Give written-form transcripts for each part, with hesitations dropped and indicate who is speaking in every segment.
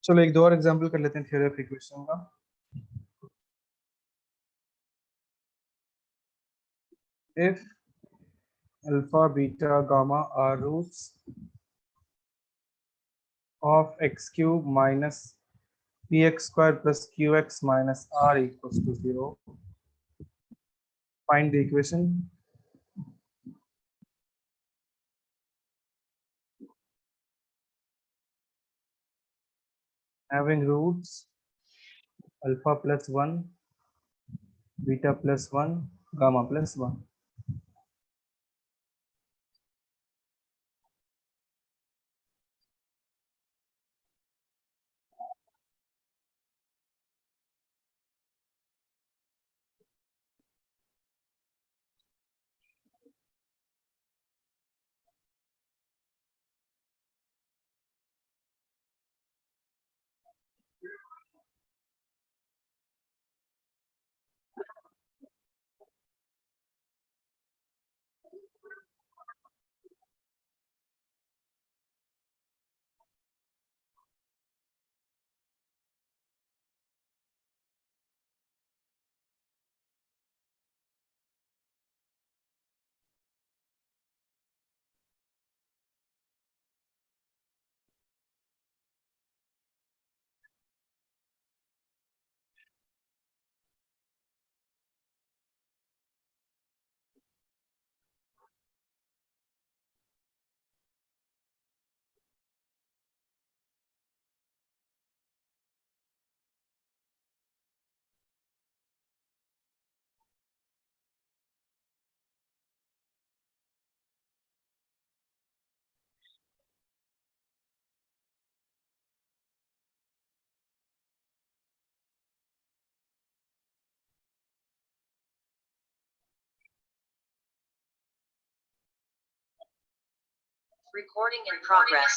Speaker 1: चलो एक दो और एग्जांपल कर लेते हैं थ्योरी ऑफ इक्वेशन का। If alpha beta gamma are roots of x cube minus p x square plus q x minus r equals to 0, find the equation. Having roots alpha plus 1, beta plus 1, gamma plus 1.
Speaker 2: Recording in progress.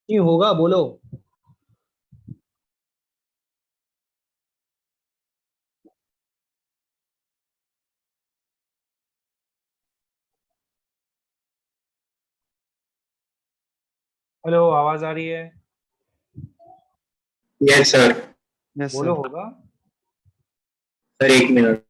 Speaker 3: क्यों होगा बोलो।
Speaker 1: Hello, आवाज आ रही है?
Speaker 4: Yes sir.
Speaker 1: बोलो होगा।
Speaker 4: Sir एक minute.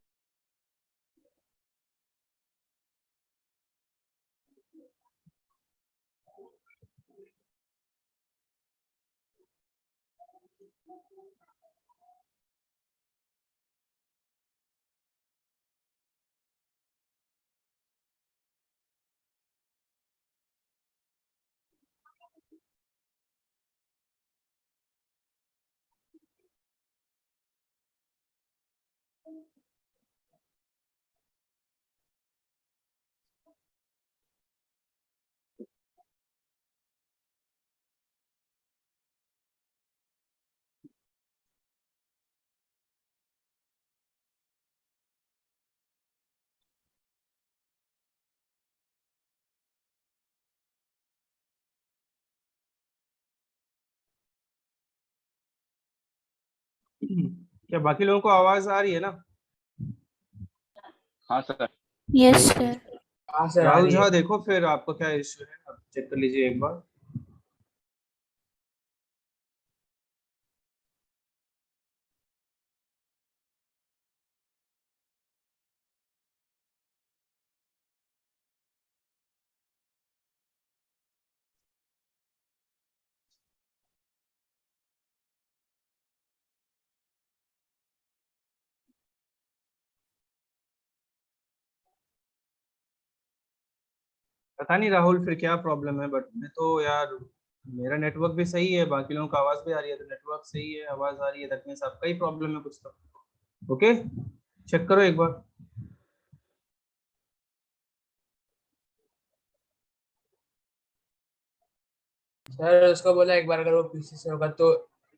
Speaker 1: क्या बाकी लोगों को आवाज आ रही है ना?
Speaker 4: हाँ सर।
Speaker 5: Yes sir.
Speaker 3: हाँ सर, आ
Speaker 1: राहुल
Speaker 3: रही है।
Speaker 1: झा देखो फिर आपको क्या इश्यू है, आप चेक कर लीजिए एक बार। पता नहीं राहुल फिर क्या प्रॉब्लम है, बट मैं तो यार मेरा नेटवर्क भी सही है, बाकी लोगों को आवाज भी आ रही है, तो नेटवर्क सही है, आवाज आ रही है, दैट मींस आपका ही प्रॉब्लम है कुछ तो। ओके, चेक करो एक बार।
Speaker 2: सर उसको बोला एक बार अगर वो पीसी से होगा तो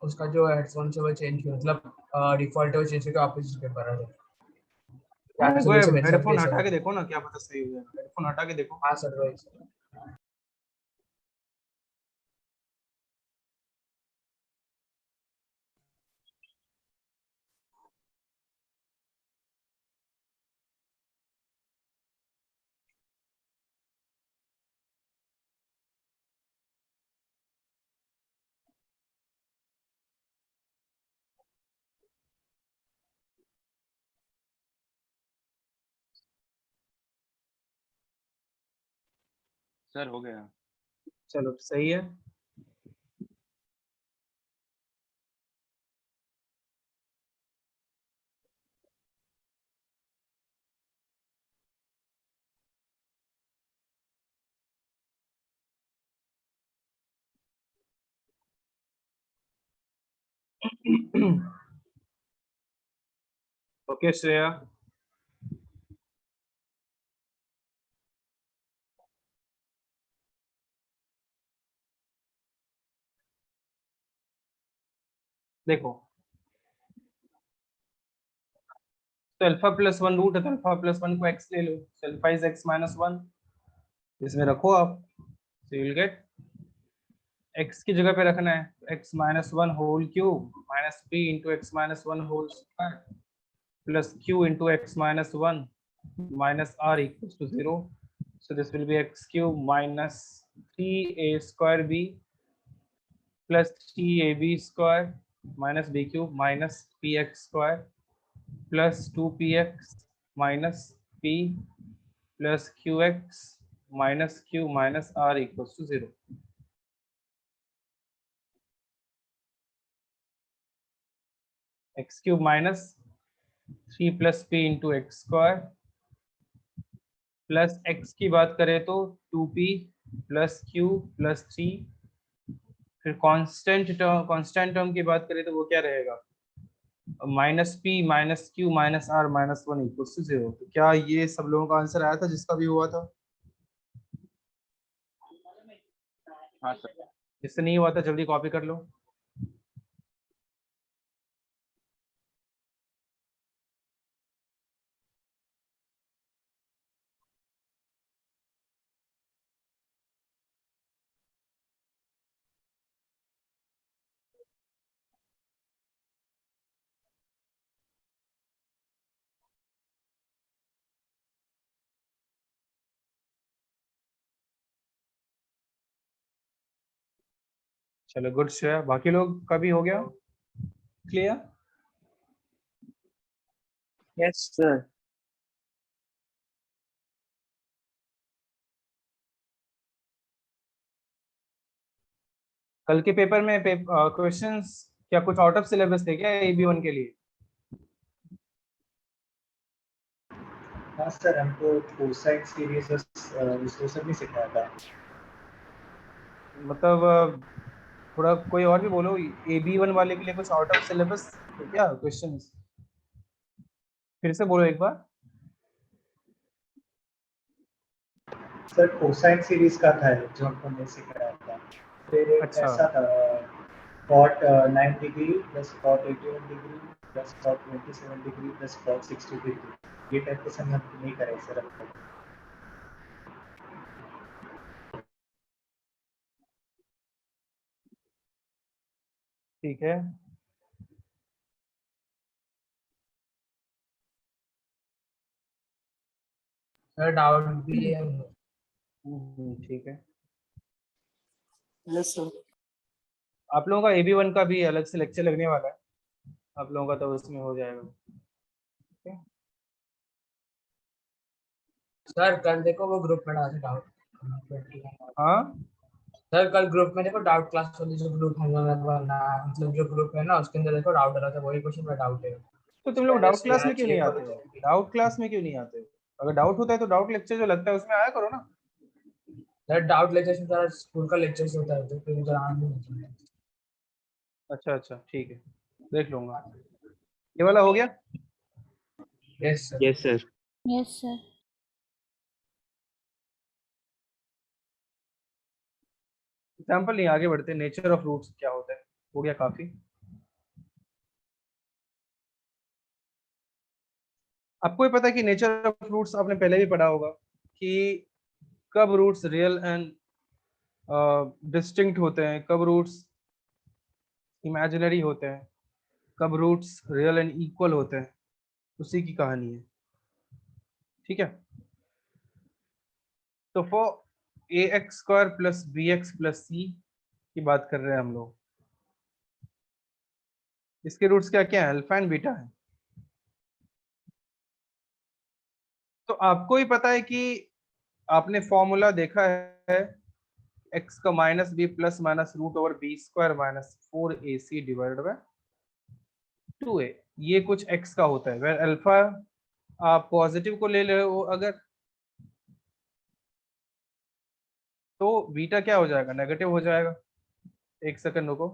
Speaker 2: उसका जो हेडफोन से वो चेंज मतलब डिफॉल्ट है वो चेंज करके ऑपोजिट पेपर आ जाए।
Speaker 1: हाँ, वो
Speaker 2: सुबह से मेरे साथ भी
Speaker 1: हेडफोन
Speaker 2: ऐसा
Speaker 1: हटा के
Speaker 2: हुआ।
Speaker 1: देखो ना, क्या पता सही हो जाएगा। हेडफोन हटा के देखो।
Speaker 2: हाँ सर वही सर।
Speaker 3: सर हो गया।
Speaker 1: चलो सही है। ओके श्रेया। देखो तो अल्फा प्लस वन रूट है, तो अल्फा प्लस वन को एक्स ले लो, alpha is x minus one, इसमें रखो आप, so you'll get x की जगह पे रखना है x minus one whole cube minus p into x minus one whole square plus q into x minus one minus r equals to zero, so this will be x cube minus 3a square b plus 3ab square minus b cube minus px square plus 2px minus p plus qx minus q minus r equals to 0. x cube minus 3 plus p into x square plus x की बात करें तो 2p plus q plus 3, फिर constant term की बात करें तो वो क्या रहेगा, minus p minus q minus r minus one equals to zero. तो क्या ये सब लोगों का आंसर आया था जिसका भी हुआ था?
Speaker 3: हाँ सर।
Speaker 1: जिससे नहीं हुआ था जल्दी कॉपी कर लो। चलो गुड श्रेया, बाकी लोग का भी हो गया क्लियर?
Speaker 4: Yes sir.
Speaker 1: कल के पेपर में क्वेश्चंस क्या कुछ आउट ऑफ सिलेबस थे क्या AB1 के लिए?
Speaker 5: हाँ सर, हमको कोसाइन सीरीज इसको सब नहीं सिखाया था।
Speaker 1: मतलब थोड़ा कोई और भी बोलो, AB1 वाले के लिए कुछ आउट ऑफ सिलेबस थे क्या क्वेश्चंस? फिर से बोलो एक बार।
Speaker 5: सर कोसाइन सीरीज का था जो हमको नहीं सिखाया था। फिर एक
Speaker 1: अच्छा।
Speaker 5: ऐसा था cot 9 degree plus cot 81 degree plus cot 27 degree plus cot 60 degree, ये टाइप के सम हम नहीं करे सर अब तक।
Speaker 1: ठीक है।
Speaker 2: सर डाउट भी है।
Speaker 1: ठीक है।
Speaker 4: Yes sir.
Speaker 1: आप लोगों का AB1 का भी अलग से लेक्चर लगने वाला है, आप लोगों का तो उसमें हो जाएगा। ठीक है?
Speaker 2: सर कल देखो वो ग्रुप में डाल डाउट।
Speaker 1: हाँ
Speaker 2: सर कल ग्रुप में देखो डाउट क्लास वाली जो ग्रुप हम लोग मतलब जो ग्रुप है ना उसके अंदर देखो डाउट डाला था, वही क्वेश्चन में डाउट है।
Speaker 1: तो तुम लोग डाउट क्लास में क्यों नहीं आते हो? डाउट क्लास में क्यों नहीं आते हो? अगर डाउट होता है तो डाउट लेक्चर जो लगता है उसमें आया करो ना।
Speaker 2: सर डाउट लेक्चर से सारा स्कूल का लेक्चर होता है तो फिर उधर आना नहीं होता है।
Speaker 1: अच्छा अच्छा ठीक है, देख लूंगा। ये वाला हो गया?
Speaker 2: Yes sir.
Speaker 4: Yes sir.
Speaker 6: Yes sir.
Speaker 1: Example नहीं, आगे बढ़ते, नेचर ऑफ रूट्स क्या होता है, हो गया काफी। आपको ही पता है कि नेचर ऑफ रूट्स आपने पहले भी पढ़ा होगा कि कब रूट्स रियल एंड डिस्टिंक्ट होते हैं, कब रूट्स इमेजिनरी होते हैं, कब रूट्स रियल एंड इक्वल होते हैं, उसी की कहानी है। ठीक है, तो for a x square plus b x plus c की बात कर रहे हैं हम लोग। इसके रूट्स क्या क्या है, अल्फा एंड बीटा है। तो आपको ही पता है कि आपने फॉर्मूला देखा है, एक्स का minus B plus minus root over b square minus 4ac divided by 2a, ये कुछ एक्स का होता है। वेर अल्फा आप पॉजिटिव को ले रहे हो अगर, तो बीटा क्या हो जाएगा, नेगेटिव हो जाएगा। एक सेकंड रुको,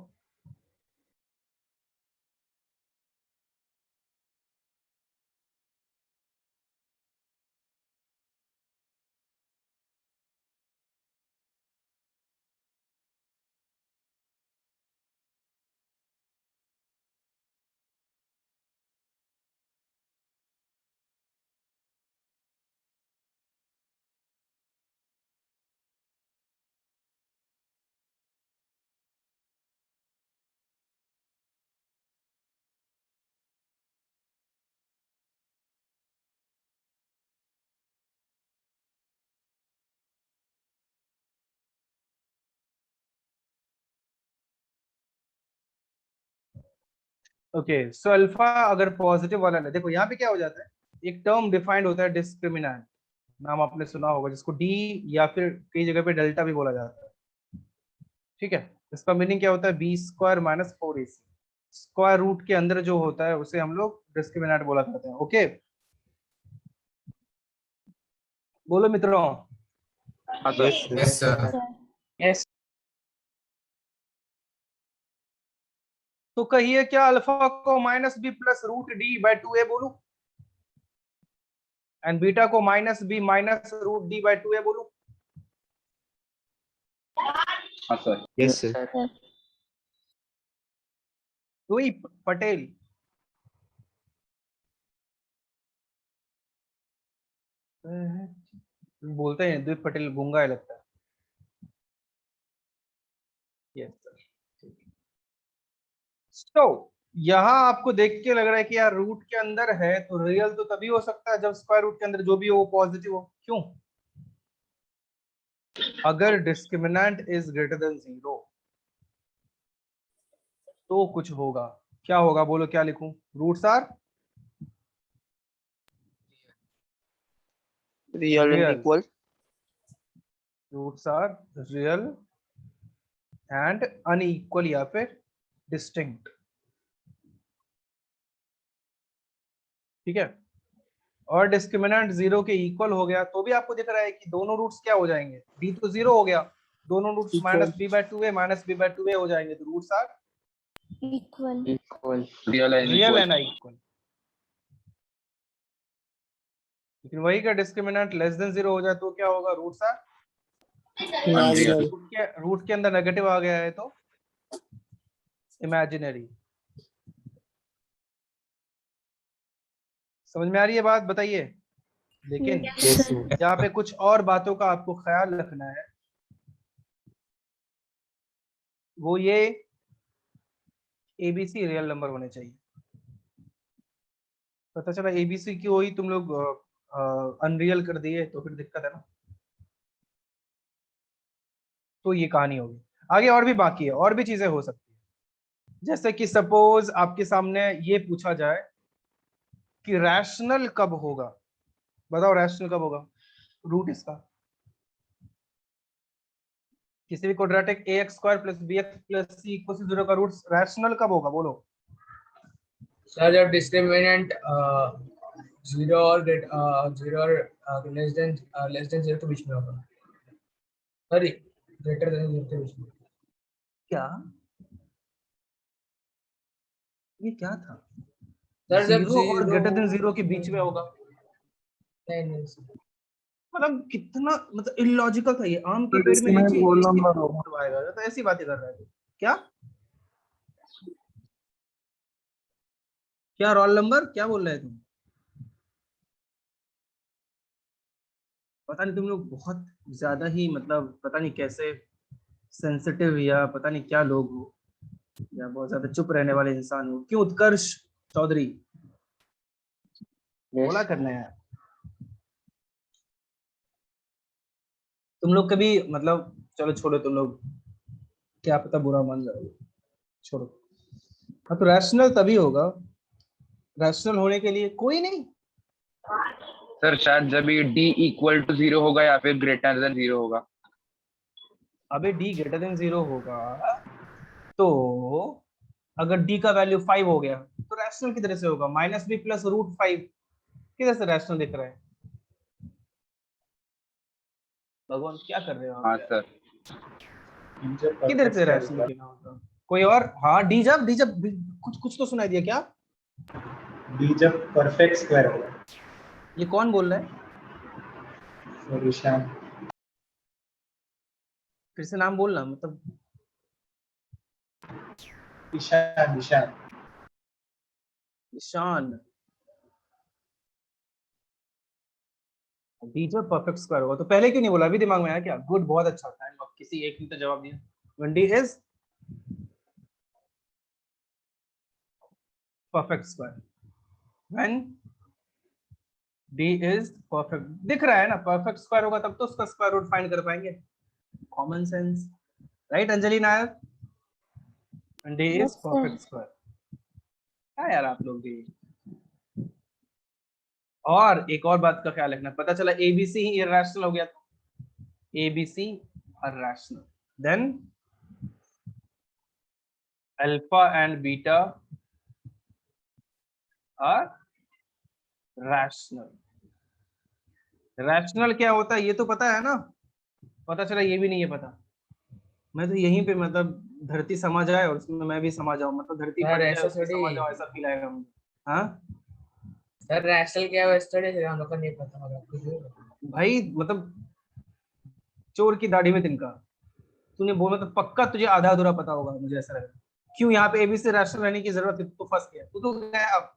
Speaker 1: ओके सो अल्फा अगर पॉजिटिव वाला है, देखो यहाँ पे क्या हो जाता है, एक टर्म डिफाइंड होता है डिस्क्रिमिनेंट, नाम आपने सुना होगा, जिसको डी या फिर कई जगह पे डेल्टा भी बोला जाता है। ठीक है, इसका मीनिंग क्या होता है, b square minus 4ac, square root के अंदर जो होता है उसे हम लोग डिस्क्रिमिनेंट बोला करते हैं। ओके, बोलो मित्रों।
Speaker 3: हाँ सर।
Speaker 2: Yes sir.
Speaker 5: Yes.
Speaker 1: तो कहिए क्या अल्फा को minus B plus root d by 2a बोलूं, एंड बीटा को minus B minus root d by 2a बोलूं।
Speaker 3: हाँ सर।
Speaker 4: Yes, sir.
Speaker 1: वही पटेल, बोलते हैं द्वीप पटेल, गूंगा है लगता है। Yes sir. तो यहाँ आपको देख के लग रहा है कि यार रूट के अंदर है तो रियल तो तभी हो सकता है जब स्क्वायर रूट के अंदर जो भी हो वो पॉजिटिव हो। क्यों? अगर डिस्क्रिमिनेंट इज ग्रेटर देन 0 तो कुछ होगा। क्या होगा बोलो, क्या लिखूं? Roots are
Speaker 4: Real and
Speaker 1: Real.
Speaker 4: equal.
Speaker 1: Roots are real and unequal या फिर डिस्टिंक्ट। ठीक है, और डिस्क्रिमिनेंट 0 के इक्वल हो गया तो भी आपको दिख रहा है कि दोनों रूट्स क्या हो जाएंगे, b तो 0 हो गया, दोनों roots minus b by 2a minus b by 2a हो जाएंगे, तो roots are
Speaker 4: Equal.
Speaker 3: Real and
Speaker 1: real
Speaker 3: equal.
Speaker 1: And equal. लेकिन वही का डिस्क्रिमिनेंट लेस देन 0 हो जाए तो क्या होगा, रूट्स आर
Speaker 4: Imaginary.
Speaker 1: रूट के अंदर नेगेटिव आ गया है तो इमेजिनरी। समझ में आ रही है बात, बताइए। लेकिन
Speaker 4: Yes, sir.
Speaker 1: यहाँ पे कुछ और बातों का आपको ख्याल रखना है, वो ये एबीसी रियल नंबर होने चाहिए। पता चला एबीसी की हुई तुम लोग अनरियल कर दिए तो फिर दिक्कत है ना। तो ये कहानी होगी। आगे और भी बाकी है, और भी चीजें हो सकती है, जैसे कि सपोज आपके सामने ये पूछा जाए कि रैशनल कब होगा, बताओ रैशनल कब होगा, रूट इसका किसी भी quadratic ax square plus bx plus c equal to 0 का रूट रैशनल कब होगा बोलो।
Speaker 2: सर जब डिस्क्रिमिनेंट 0 और 0 और लेस देन 0 के बीच में होगा, सॉरी ग्रेटर देन 0 के बीच में।
Speaker 1: क्या ये क्या था?
Speaker 2: सर जब
Speaker 1: 0 और ग्रेटर देन 0 के0 बीच में होगा।
Speaker 2: नहीं नहीं सर,
Speaker 1: मतलब कितना मतलब इलॉजिकल था ये, आम के
Speaker 3: तो
Speaker 1: पेड़ में
Speaker 3: इसमें
Speaker 1: लीची
Speaker 3: रोल
Speaker 1: लीची
Speaker 3: नंबर होगा।
Speaker 1: उड़वाएगा, तो ऐसी बातें कर रहा है तू। क्या क्या रोल नंबर क्या बोल रहे है तुम? पता नहीं तुम लोग बहुत ज्यादा ही मतलब पता नहीं कैसे सेंसिटिव या पता नहीं क्या लोग हो, या बहुत ज्यादा चुप रहने वाले इंसान हो। क्यों उत्कर्ष चौधरी बोला करना है? तुम लोग कभी मतलब चलो छोड़ो, तुम लोग क्या पता बुरा मान जाओ, छोड़ो। हाँ तो रैशनल तभी होगा, रैशनल होने के लिए कोई नहीं।
Speaker 3: सर शायद जब ये d इक्वल टू 0 होगा या फिर ग्रेटर देन 0 होगा।
Speaker 1: अबे d ग्रेटर देन 0 होगा तो अगर d का वैल्यू 5 हो गया तो रैशनल किधर से होगा? माइनस बी प्लस रूट 5 किधर से रैशनल दिख रहा है? भगवान क्या कर रहे हो आप
Speaker 3: हाँ
Speaker 1: यार?
Speaker 3: सर।
Speaker 5: जब
Speaker 1: किधर
Speaker 5: perfect
Speaker 1: से
Speaker 5: square
Speaker 1: रैशनल
Speaker 5: होगा,
Speaker 1: निकला होगा? कोई और? हाँ डी जब कुछ कुछ तो सुनाई दिया क्या?
Speaker 5: d जब परफेक्ट स्क्वायर होगा।
Speaker 1: ये कौन बोल रहा है?
Speaker 5: और ईशान,
Speaker 1: फिर से नाम बोलना मतलब।
Speaker 5: ईशान ईशान
Speaker 1: ईशान। डी जब परफेक्ट स्क्वायर होगा तो पहले क्यों नहीं बोला? अभी दिमाग में आया क्या? गुड, बहुत अच्छा था। अब किसी एक ने तो जवाब दिया। when d is perfect square, when d is perfect, दिख रहा है ना परफेक्ट स्क्वायर होगा तब तो उसका स्क्वायर रूट फाइंड कर पाएंगे। Common sense, right Anjali Nair? when d is
Speaker 4: Yes, sir.
Speaker 1: perfect square। हाँ यार आप लोग भी। और एक और बात का ख्याल रखना, पता चला एबीसी ही इरैशनल हो गया तो ABC irrational, then alpha and beta are rational। Rational क्या होता है ये तो पता है ना? पता चला ये भी नहीं है पता। मैं तो यहीं पे मतलब धरती समा जाए और उसमें मैं भी समा जाऊं, मतलब धरती
Speaker 2: सर
Speaker 1: फट जाए
Speaker 2: ऐसा
Speaker 1: उसमें
Speaker 2: थोड़ी,
Speaker 1: समा जाओ, ऐसा फील आएगा मुझे। हाँ
Speaker 2: सर रैशनल क्या है थोड़ी, हम लोग को नहीं पता होगा कुछ भी।
Speaker 1: भाई मतलब चोर की दाढ़ी में तिनका। तूने बोला तो पक्का तुझे आधा अधूरा पता होगा, मुझे ऐसा लग रहा है। क्यों यहाँ पे एबीसी रैशनल रहने की जरूरत है? तू तो फंस गया, तू तो गया। अब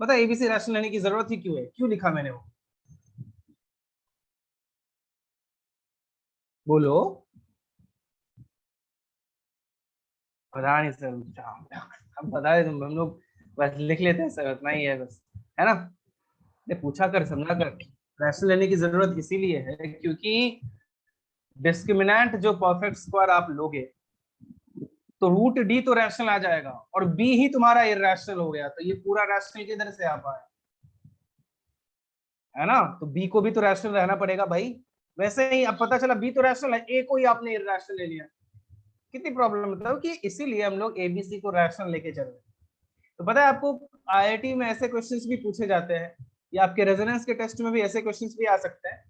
Speaker 1: पता एबीसी रैशनल रहने की जरूरत ही क्यों है? क्यों लिखा मैंने वो? बोलो। पता नहीं सर, हम बता दें हम लोग बस लिख लेते हैं सर, उतना ही है बस, है ना? ये पूछा कर समझा कर। रैशनल लेने की जरूरत इसीलिए है क्योंकि डिस्क्रिमिनेंट जो परफेक्ट स्क्वायर आप लोगे तो रूट डी तो रैशनल आ जाएगा और बी ही तुम्हारा इरैशनल हो गया, तो ये पूरा रैशनल किधर से आ पाया? है ना? तो बी को भी तो रैशनल रहना पड़ेगा भाई। वैसे ही अब पता चला बी तो रैशनल है, ए को ही आपने इरैशनल ले लिया। कितनी प्रॉब्लम, मतलब कि इसीलिए हम लोग एबीसी को रैशनल लेके चल रहे हैं। तो पता है आपको आईआईटी में ऐसे क्वेश्चंस भी पूछे जाते हैं या आपके रेजोनेंस के टेस्ट में भी ऐसे क्वेश्चंस भी आ सकते हैं।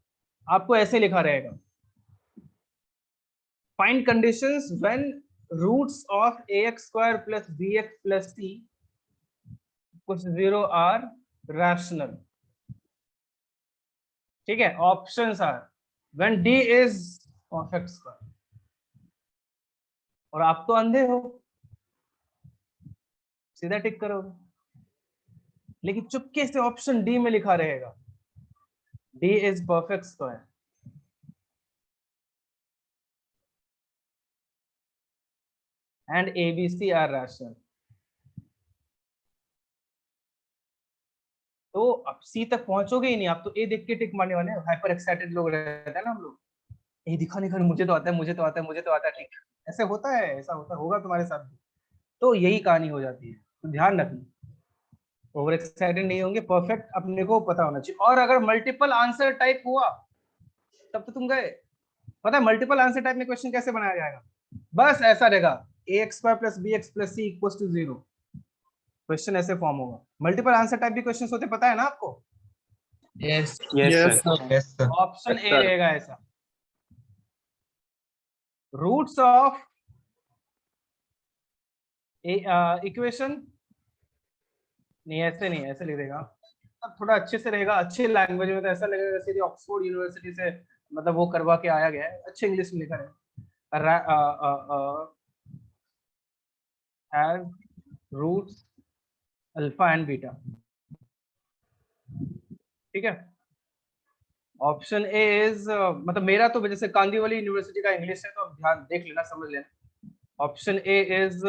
Speaker 1: आपको ऐसे लिखा रहेगा, find conditions when roots of ax square plus bx plus c कुछ 0 आर रैशनल। ठीक है, options are when d is perfect square. और आप तो अंधे हो, सीधा टिक करोगे, लेकिन चुपके से ऑप्शन डी में लिखा रहेगा d is perfect square and ABC are rational। तो अब सी तक पहुंचोगे ही नहीं, आप तो ए देख के टिक मारने वाले हैं। हाइपर एक्साइटेड लोग रहते हैं ना हम लोग, ए दिखाने का मुझे तो आता है, मुझे तो आता है, मुझे तो आता है, ठीक ऐसे होता है, ऐसा होता होगा तुम्हारे साथ भी। तो यही कहानी हो जाती है, तो ध्यान रखना, ओवर एक्साइटेड नहीं होंगे, परफेक्ट अपने को पता होना चाहिए। और अगर मल्टीपल आंसर टाइप हुआ तब तो तुम गए। पता है मल्टीपल आंसर टाइप में क्वेश्चन कैसे बनाया जाएगा? बस ऐसा रहेगा, ax square plus bx plus c equals to 0। Question ऐसे फॉर्म होगा। मल्टीपल आंसर टाइप भी क्वेश्चन होते, पता है ना आपको?
Speaker 2: Yes.
Speaker 4: Yes, sir.
Speaker 3: Yes sir.
Speaker 1: Option
Speaker 3: Yes,
Speaker 1: ए
Speaker 3: sir.
Speaker 1: रहेगा ऐसा, रूट्स ऑफ इक्वेशन नहीं, ऐसे नहीं, ऐसे लिख देगा मतलब थोड़ा अच्छे से रहेगा, अच्छे लैंग्वेज में, तो ऐसा लगेगा जैसे ऑक्सफोर्ड यूनिवर्सिटी से मतलब वो करवा के आया गया है, अच्छे इंग्लिश में लिखा है। Have roots alpha and beta, ठीक है। ऑप्शन ए इज मतलब मेरा तो जैसे कांदीवली यूनिवर्सिटी का इंग्लिश है, तो आप ध्यान देख लेना, समझ लेना। Option A is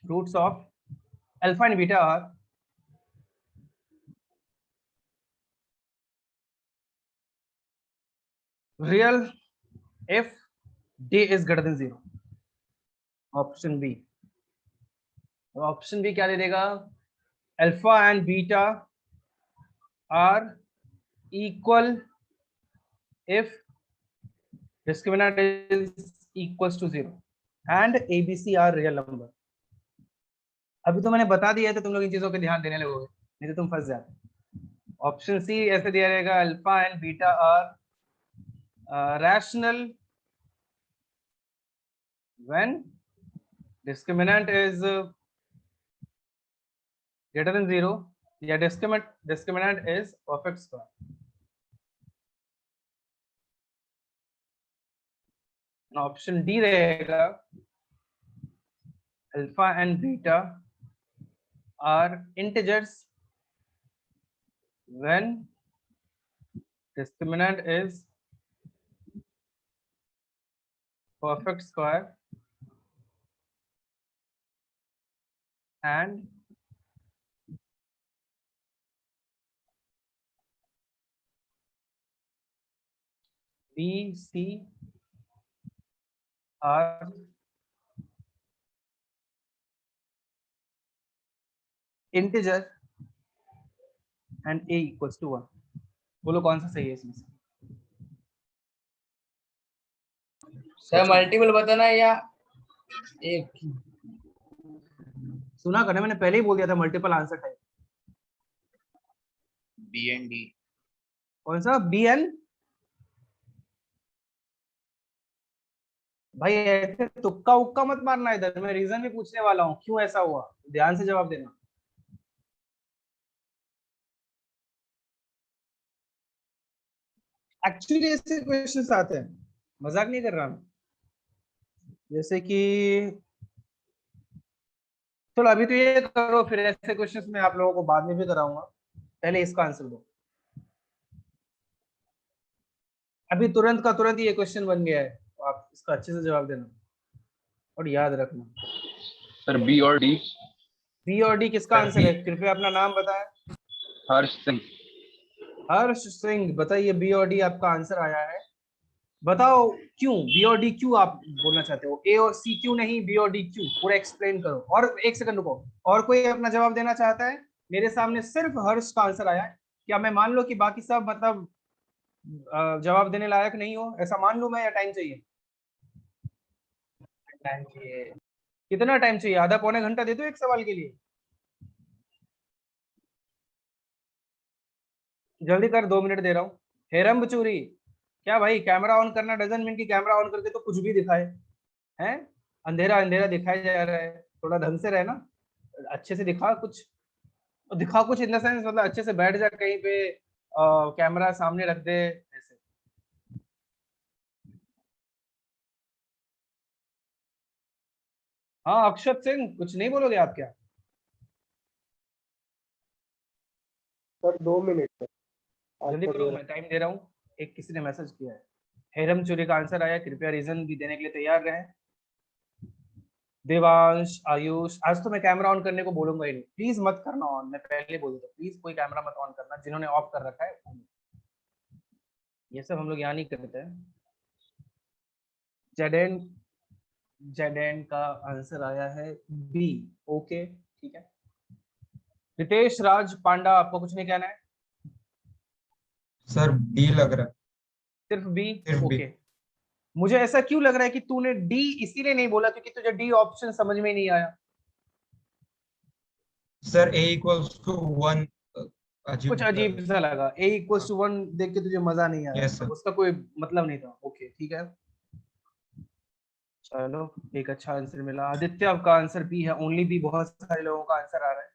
Speaker 1: roots of alpha and beta are real if d is greater than 0। Option B, option B क्या दे देगा? Alpha and beta are equal if discriminant is equals to 0 and ABC are real number। अभी तो मैंने बता दिया है, तो तुम लोग इन चीजों पे ध्यान देने लगोगे, नहीं तो तुम फंस जाते। ऑप्शन सी ऐसे दिया रहेगा, alpha and beta are rational when discriminant is greater than 0 या discriminant is perfect square। Option D रहेगा, alpha and beta are integers when discriminant is perfect square and B, C are integer and A equals to 1। बोलो कौन सा सही है इसमें से?
Speaker 2: Sir multiple बताना है या एक?
Speaker 1: सुना करना, मैंने पहले ही बोल दिया था multiple answer type.
Speaker 3: B and D.
Speaker 1: कौन सा बी एन? भाई ऐसे तुक्का उक्का मत मारना, इधर मैं रीजन भी पूछने वाला हूँ क्यों ऐसा हुआ, ध्यान से जवाब देना। एक्चुअली ऐसे क्वेश्चंस आते हैं, मजाक नहीं कर रहा मैं। जैसे कि चलो अभी तो ये करो, फिर ऐसे क्वेश्चंस मैं आप लोगों को बाद में भी कराऊंगा, पहले इसका आंसर दो। अभी तुरंत का तुरंत ये क्वेश्चन बन गया है, तो आप इसका अच्छे से जवाब देना और याद रखना।
Speaker 3: सर बी और डी।
Speaker 1: बी और डी किसका आंसर है? कृपया अपना नाम बताएं।
Speaker 3: हर्ष सिंह।
Speaker 1: हर्ष सिंह, बताइए बी और डी आपका आंसर आया है। बताओ क्यों बी और डी, क्यों आप बोलना चाहते हो? ए और सी क्यों नहीं, बी और डी क्यों? पूरा एक्सप्लेन करो। और एक सेकंड रुको, और कोई अपना जवाब देना चाहता है? मेरे सामने सिर्फ हर्ष का आंसर आया है, क्या मैं मान लो कि बाकी सब मतलब जवाब देने लायक नहीं हो, ऐसा मान लूं मैं, या टाइम चाहिए?
Speaker 2: टाइम चाहिए।
Speaker 1: कितना टाइम चाहिए? आधा पौने घंटा दे दो एक सवाल के लिए? जल्दी कर, 2 मिनट दे रहा हूँ। हेरम बचूरी, क्या भाई कैमरा ऑन करना डजंट मीन कि कैमरा ऑन करके तो कुछ भी दिखाए, हैं? अंधेरा अंधेरा दिखाया जा रहा है, थोड़ा ढंग से रहना, अच्छे से दिखा कुछ, दिखा कुछ इन द सेंस मतलब अच्छे से बैठ जा कहीं पे, कैमरा सामने रख दे ऐसे। हाँ अक्षत सिंह, कुछ नहीं बोलोगे आप क्या?
Speaker 4: सर 2 मिनट है।
Speaker 1: जल्दी करो, मैं टाइम दे रहा हूँ। एक किसी ने मैसेज किया है, हेरम चूरी का आंसर आया, कृपया रीजन भी देने के लिए तैयार रहें। देवांश, आयुष, आज तो मैं कैमरा ऑन करने को बोलूंगा ही नहीं, प्लीज मत करना ऑन, मैं पहले बोल दूं, प्लीज कोई कैमरा मत ऑन करना, जिन्होंने ऑफ कर रखा है। ये सब हम लोग यहाँ नहीं करते हैं। जेडेन, जेडेन का आंसर आया है बी। ओके ठीक है। रितेश राज पांडा, आपको कुछ नहीं कहना है?
Speaker 6: सर बी लग रहा है।
Speaker 1: सिर्फ बी?
Speaker 6: सिर्फ B।
Speaker 1: ओके। मुझे ऐसा क्यों लग रहा है कि तूने डी इसीलिए नहीं बोला क्योंकि तुझे डी ऑप्शन समझ में नहीं आया?
Speaker 6: सर A इक्वल्स टू 1 अजीब
Speaker 1: कुछ अजीब सा लगा, a इक्वल्स टू 1 देख के तुझे मजा नहीं आया?
Speaker 6: Yes, sir।
Speaker 1: उसका कोई मतलब नहीं था। ओके ठीक है, चलो एक अच्छा आंसर मिला। आदित्य, आपका आंसर बी है, ओनली बी, बहुत सारे लोगों का आंसर आ रहा है।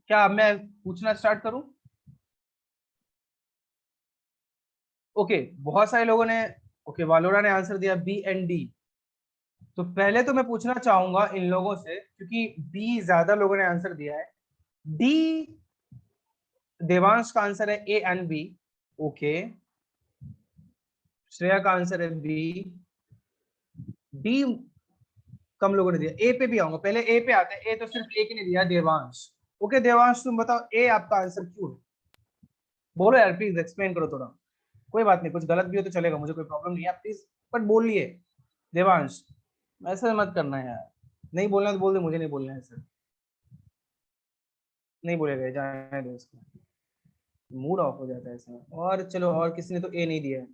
Speaker 1: क्या अब मैं पूछना स्टार्ट करूं? ओके, बहुत सारे लोगों ने, ओके वालोरा ने आंसर दिया बी एंड डी। तो पहले तो मैं पूछना चाहूंगा इन लोगों से, क्योंकि बी ज्यादा लोगों ने आंसर दिया है। डी, देवांश का आंसर है A and B. Okay, Shreya का आंसर है बी। डी कम लोगों ने दिया। ए पे भी आऊंगा, पहले ए पे आते हैं। ए तो सिर्फ एक ने दिया, देवांश। ओके देवांश, तुम बताओ ए आपका आंसर क्यों है? बोलो यार, प्लीज एक्सप्लेन करो थोड़ा। कोई बात नहीं, कुछ गलत भी हो तो चलेगा, मुझे कोई प्रॉब्लम नहीं है, प्लीज बट बोलिए। देवांश, ऐसे मत करना यार, नहीं बोलना तो बोल दे, मुझे नहीं बोलना है सर। नहीं बोलेगा, जाने दो इसको, मूड ऑफ हो जाता है इसमें। और चलो, और किसी ने तो ए नहीं दिया है।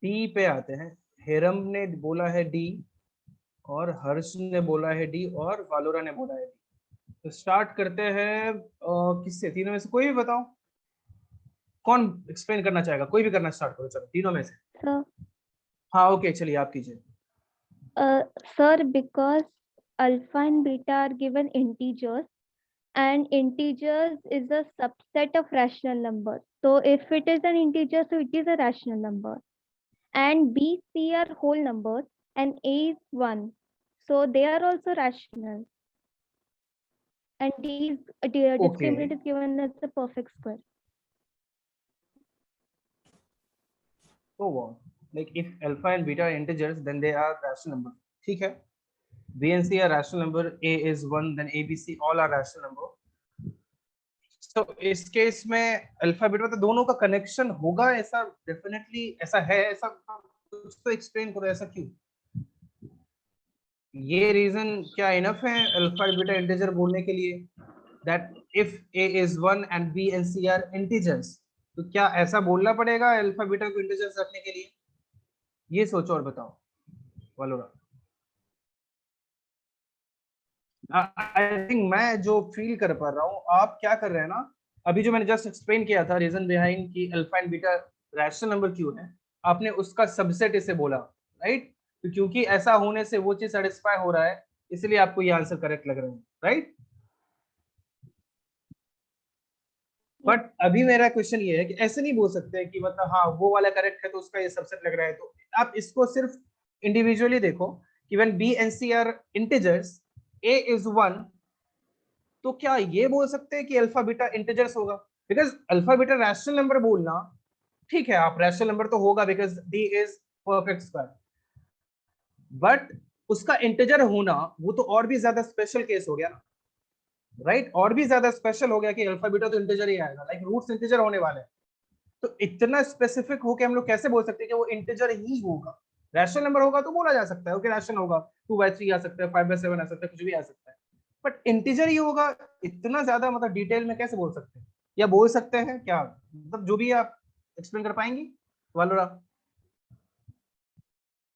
Speaker 1: डी पे आते हैं। हेरम ने बोला है डी, और हर्ष ने बोला है डी, और वालोरा ने बोला है डी। तो स्टार्ट करते हैं किससे? तीनों में से कोई भी बताओ, कौन एक्सप्लेन करना चाहेगा? कोई भी करना स्टार्ट करो, चलो तीनों में से।
Speaker 7: Sir,
Speaker 1: हाँ ओके, चलिए आप कीजिए।
Speaker 7: sir, because alpha and beta are given integers, and integers is a subset of rational numbers. So if it is an integer, so it is a rational number. And B, C are whole numbers, and A is 1. So they are also rational. And D is discriminant is given as a perfect square.
Speaker 1: So what? Like if alpha and beta are integers, then they are rational number. ठीक है, B and C are rational number, A is 1, then A, B, C all are rational number. So इस case में alpha beta तो दोनों का connection होगा, ऐसा definitely ऐसा है। ऐसा कुछ तो एक्सप्लेन करो, ऐसा क्यों? ये रीजन क्या इनफ है अल्फा बीटा इंटीजर बोलने के लिए? That if A is 1 and B and C are integers, तो क्या ऐसा बोलना पड़ेगा अल्फा बीटा को इंटीजर्स रखने के लिए? ये सोचो और बताओ वालोरा। आई थिंक मैं जो फील कर पा रहा हूँ, आप क्या कर रहे हैं ना, अभी जो मैंने जस्ट एक्सप्लेन किया था रीजन बिहाइंड कि alpha and beta rational number क्यों है, आपने उसका सबसेट इसे बोला, राइट? तो क्योंकि ऐसा होने से वो चीज सेटिस्फाई हो रहा है, इसलिए आपको ये आंसर करेक्ट लग रहा है, राइट? बट अभी मेरा क्वेश्चन ये है कि ऐसे नहीं बोल सकते कि मतलब हाँ वो वाला करेक्ट है तो उसका ये सबसेट लग रहा है। तो आप इसको सिर्फ इंडिविजुअली देखो कि when b and c are integers, a is 1, तो क्या ये बोल सकते हैं कि अल्फा बीटा इंटीजर्स होगा? Because alpha beta rational number बोलना ठीक है, आप रैशनल नंबर तो होगा because d is perfect square, but उसका इंटीजर होना वो तो और भी ज्यादा स्पेशल केस हो गया ना, राइट? और भी ज्यादा स्पेशल हो गया कि अल्फा बीटा तो इंटीजर ही आएगा, लाइक रूट्स इंटीजर होने वाले हैं। तो इतना स्पेसिफिक होके हम लोग कैसे बोल सकते हैं कि वो इंटीजर ही होगा? रैशनल नंबर होगा तो बोला जा सकता है ओके रैशनल होगा, 2/3 आ सकता है, 5/7 आ सकता है, कुछ भी आ सकता है, बट इंटीजर ही होगा, इतना ज्यादा मतलब डिटेल में कैसे बोल सकते हैं? या बोल सकते हैं क्या? मतलब जो भी आप एक्सप्लेन कर पाएंगी वालोरा?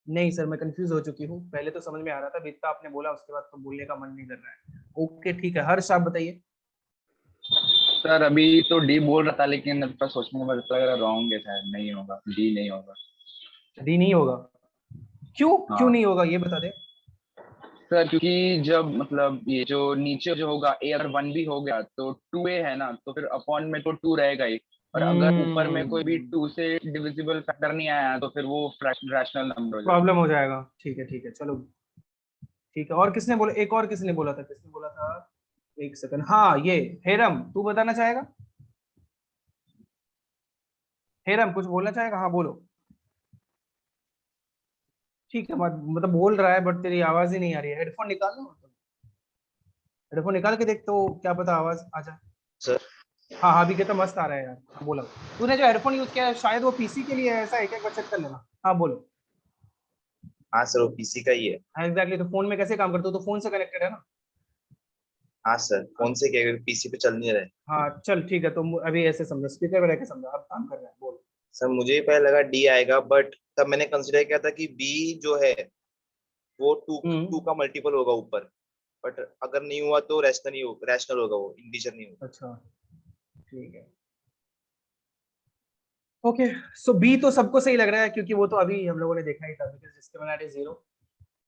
Speaker 1: नहीं सर, मैं कंफ्यूज हो चुकी हूँ, पहले तो समझ में आ रहा था, इतना आपने बोला उसके बाद तो बोलने का मन नहीं कर रहा है। ओके ठीक है, हर्ष आप बताइए।
Speaker 3: सर अभी तो डी बोल रहा था, लेकिन अब सोचने के बाद लग रहा रॉन्ग है, शायद नहीं होगा, डी नहीं होगा।
Speaker 1: डी नहीं होगा? क्यों?
Speaker 3: हाँ।
Speaker 1: क्यों नहीं होगा ये बता दे।
Speaker 3: सर क्योंकि जब मतलब ये जो नीचे जो होगा ए अगर 1 भी हो गया तो 2a है ना, तो फिर अपॉन में तो 2 रहेगा ही, और अगर ऊपर में कोई भी 2 से डिविजिबल फैक्टर नहीं आया तो फिर वो रैशनल नंबर हो जाएगा।
Speaker 1: प्रॉब्लम हो जाएगा। ठीक है चलो, ठीक है। और किसने बोला? एक और किसने बोला था? किसने बोला था? एक सेकंड, हाँ ये हेरम, तू बताना चाहेगा? हेरम कुछ बोलना चाहेगा? हाँ बोलो। ठीक है, मतलब बोल रहा है बट तेरी आवाज ही नहीं आ रही है। हेडफोन निकाल लो, हेडफोन निकाल के देख तो क्या पता आवाज आ जाए।
Speaker 8: सर
Speaker 1: हाँ अभी के तो मस्त आ रहा है यार। हाँ, बोलो। तूने जो हेडफोन यूज किया है शायद वो पीसी के लिए है, ऐसा है क्या? एक बार चेक कर लेना। हाँ बोलो।
Speaker 8: हाँ सर, वो पीसी का ही है।
Speaker 1: हाँ एग्जैक्टली, तो फोन में कैसे काम करते हो? तो फोन से कनेक्टेड है ना?
Speaker 8: हाँ सर, फोन से क्या, पीसी पे चल नहीं रहा है।
Speaker 1: हाँ चल ठीक है, तो अभी ऐसे समझो, स्पीकर पे रह के समझो, अब काम कर रहा है, बोल।
Speaker 8: सर मुझे ही पहले लगा डी आएगा, बट तब मैंने कंसिडर किया था कि बी जो है वो टू का मल्टीपल होगा ऊपर, बट अगर नहीं हुआ तो रैशनल होगा, वो इंटीजर नहीं होगा।
Speaker 1: अच्छा ठीक है, ओके सो बी तो सबको सही लग रहा है क्योंकि वो तो अभी हम लोगों ने देखा ही था, बिकॉज़ डिस्क्रिमिनेंट इज 0।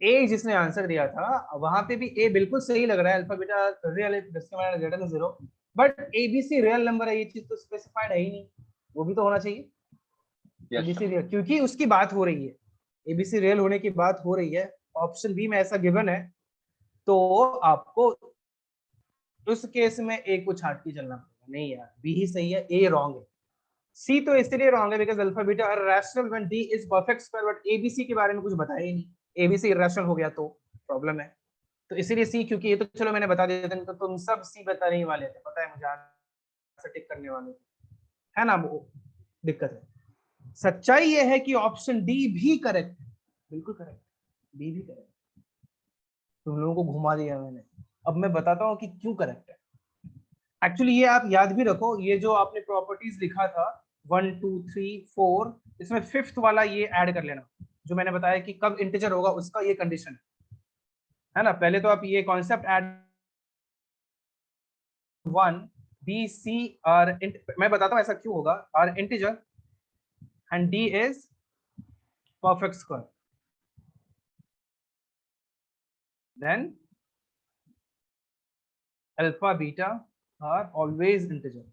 Speaker 1: ए जिसने आंसर दिया था वहां पे भी ए बिल्कुल सही लग रहा है, alpha beta real discriminant greater than 0, but ABC real number है, ये चीज तो स्पेसिफाइड है ही नहीं, वो भी तो होना चाहिए।
Speaker 3: Yes,
Speaker 1: एबीसी रियल क्योंकि उसकी बात हो रही है, एबीसी रियल होने की बात हो रही है, ऑप्शन बी में ऐसा गिवन है, तो आपको उस केस में ए को छाट के चलना पड़ेगा। नहीं यार बी ही सही है, ए रॉन्ग है। सी तो इसलिए रॉन्ग है because alpha beta are rational when d is perfect square, but abc के बारे में कुछ बताया ही नहीं, एबीसी इरेशनल हो गया तो प्रॉब्लम है, तो इसीलिए सी, क्योंकि ये तो चलो मैंने बता दिया था, तो तुम सब सी बताने ही वाले थे, पता है मुझे आंसर टिक करने वाले है ना, वो दिक्कत है। सच्चाई ये है कि ऑप्शन डी भी करेक्ट है, बिल्कुल करेक्ट, डी भी करेक्ट। तुम लोगों को घुमा दिया मैंने, अब मैं बताता हूँ कि क्यों करेक्ट है। एक्चुअली ये आप याद भी रखो, ये जो आपने प्रॉपर्टीज लिखा था 1 2 3 4, इसमें फिफ्थ वाला ये ऐड कर लेना, जो मैंने बताया कि कब इंटीजर होगा उसका ये कंडीशन है ना। पहले तो आप ये concept add 1 b c are, मैं बताता हूँ ऐसा क्यों होगा, are integer and d is perfect square, then alpha beta are always integer.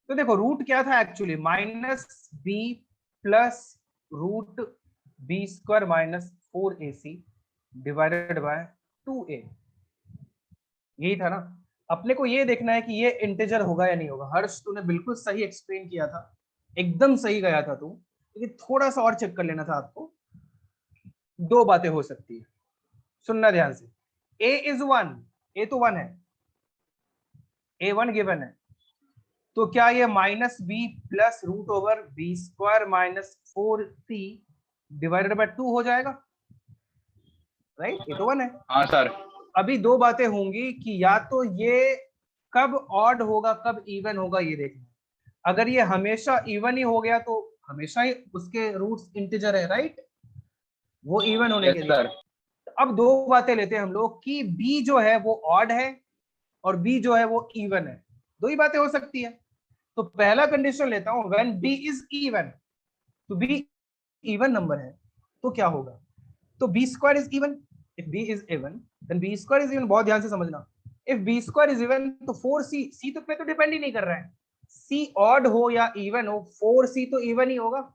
Speaker 1: तो देखो रूट क्या था actually, minus B plus root b square minus 4ac divided by 2a, यही था ना। अपने को ये देखना है कि ये इंटीजर होगा या नहीं होगा। हर्ष तूने बिल्कुल सही एक्सप्लेन किया था, एकदम सही गया था तू, लेकिन थोड़ा सा और चेक कर लेना था आपको। दो बातें हो सकती है, सुनना ध्यान से। a इज 1, a तो 1 है, a 1 गिवन है, तो क्या ये minus B plus root over b square minus 4c divided by 2 हो जाएगा, राइट? ये तो 1 है।
Speaker 3: हाँ सर।
Speaker 1: अभी दो बातें होंगी कि या तो ये कब ऑड होगा कब इवन होगा ये देखना। अगर ये हमेशा इवन ही हो गया तो हमेशा ही उसके रूट्स इंटीजर है, राइट? वो इवन होने के
Speaker 3: यस
Speaker 1: लिए।
Speaker 3: सर।
Speaker 1: अब दो बातें लेते हैं हम लोग कि बी जो है वो ऑड है और बी जो है वो इवन है, दो ही बातें हो सकती है। तो पहला कंडीशन लेता हूं, व्हेन बी इज इवन, तो बी इवन नंबर है तो क्या होगा, तो b square is even, if b is even then b square is even. बहुत ध्यान से समझना, if b square is even तो 4c, सी तो पे तो डिपेंड ही नहीं कर रहा है, सी ऑड हो या इवन हो 4c तो इवन ही होगा।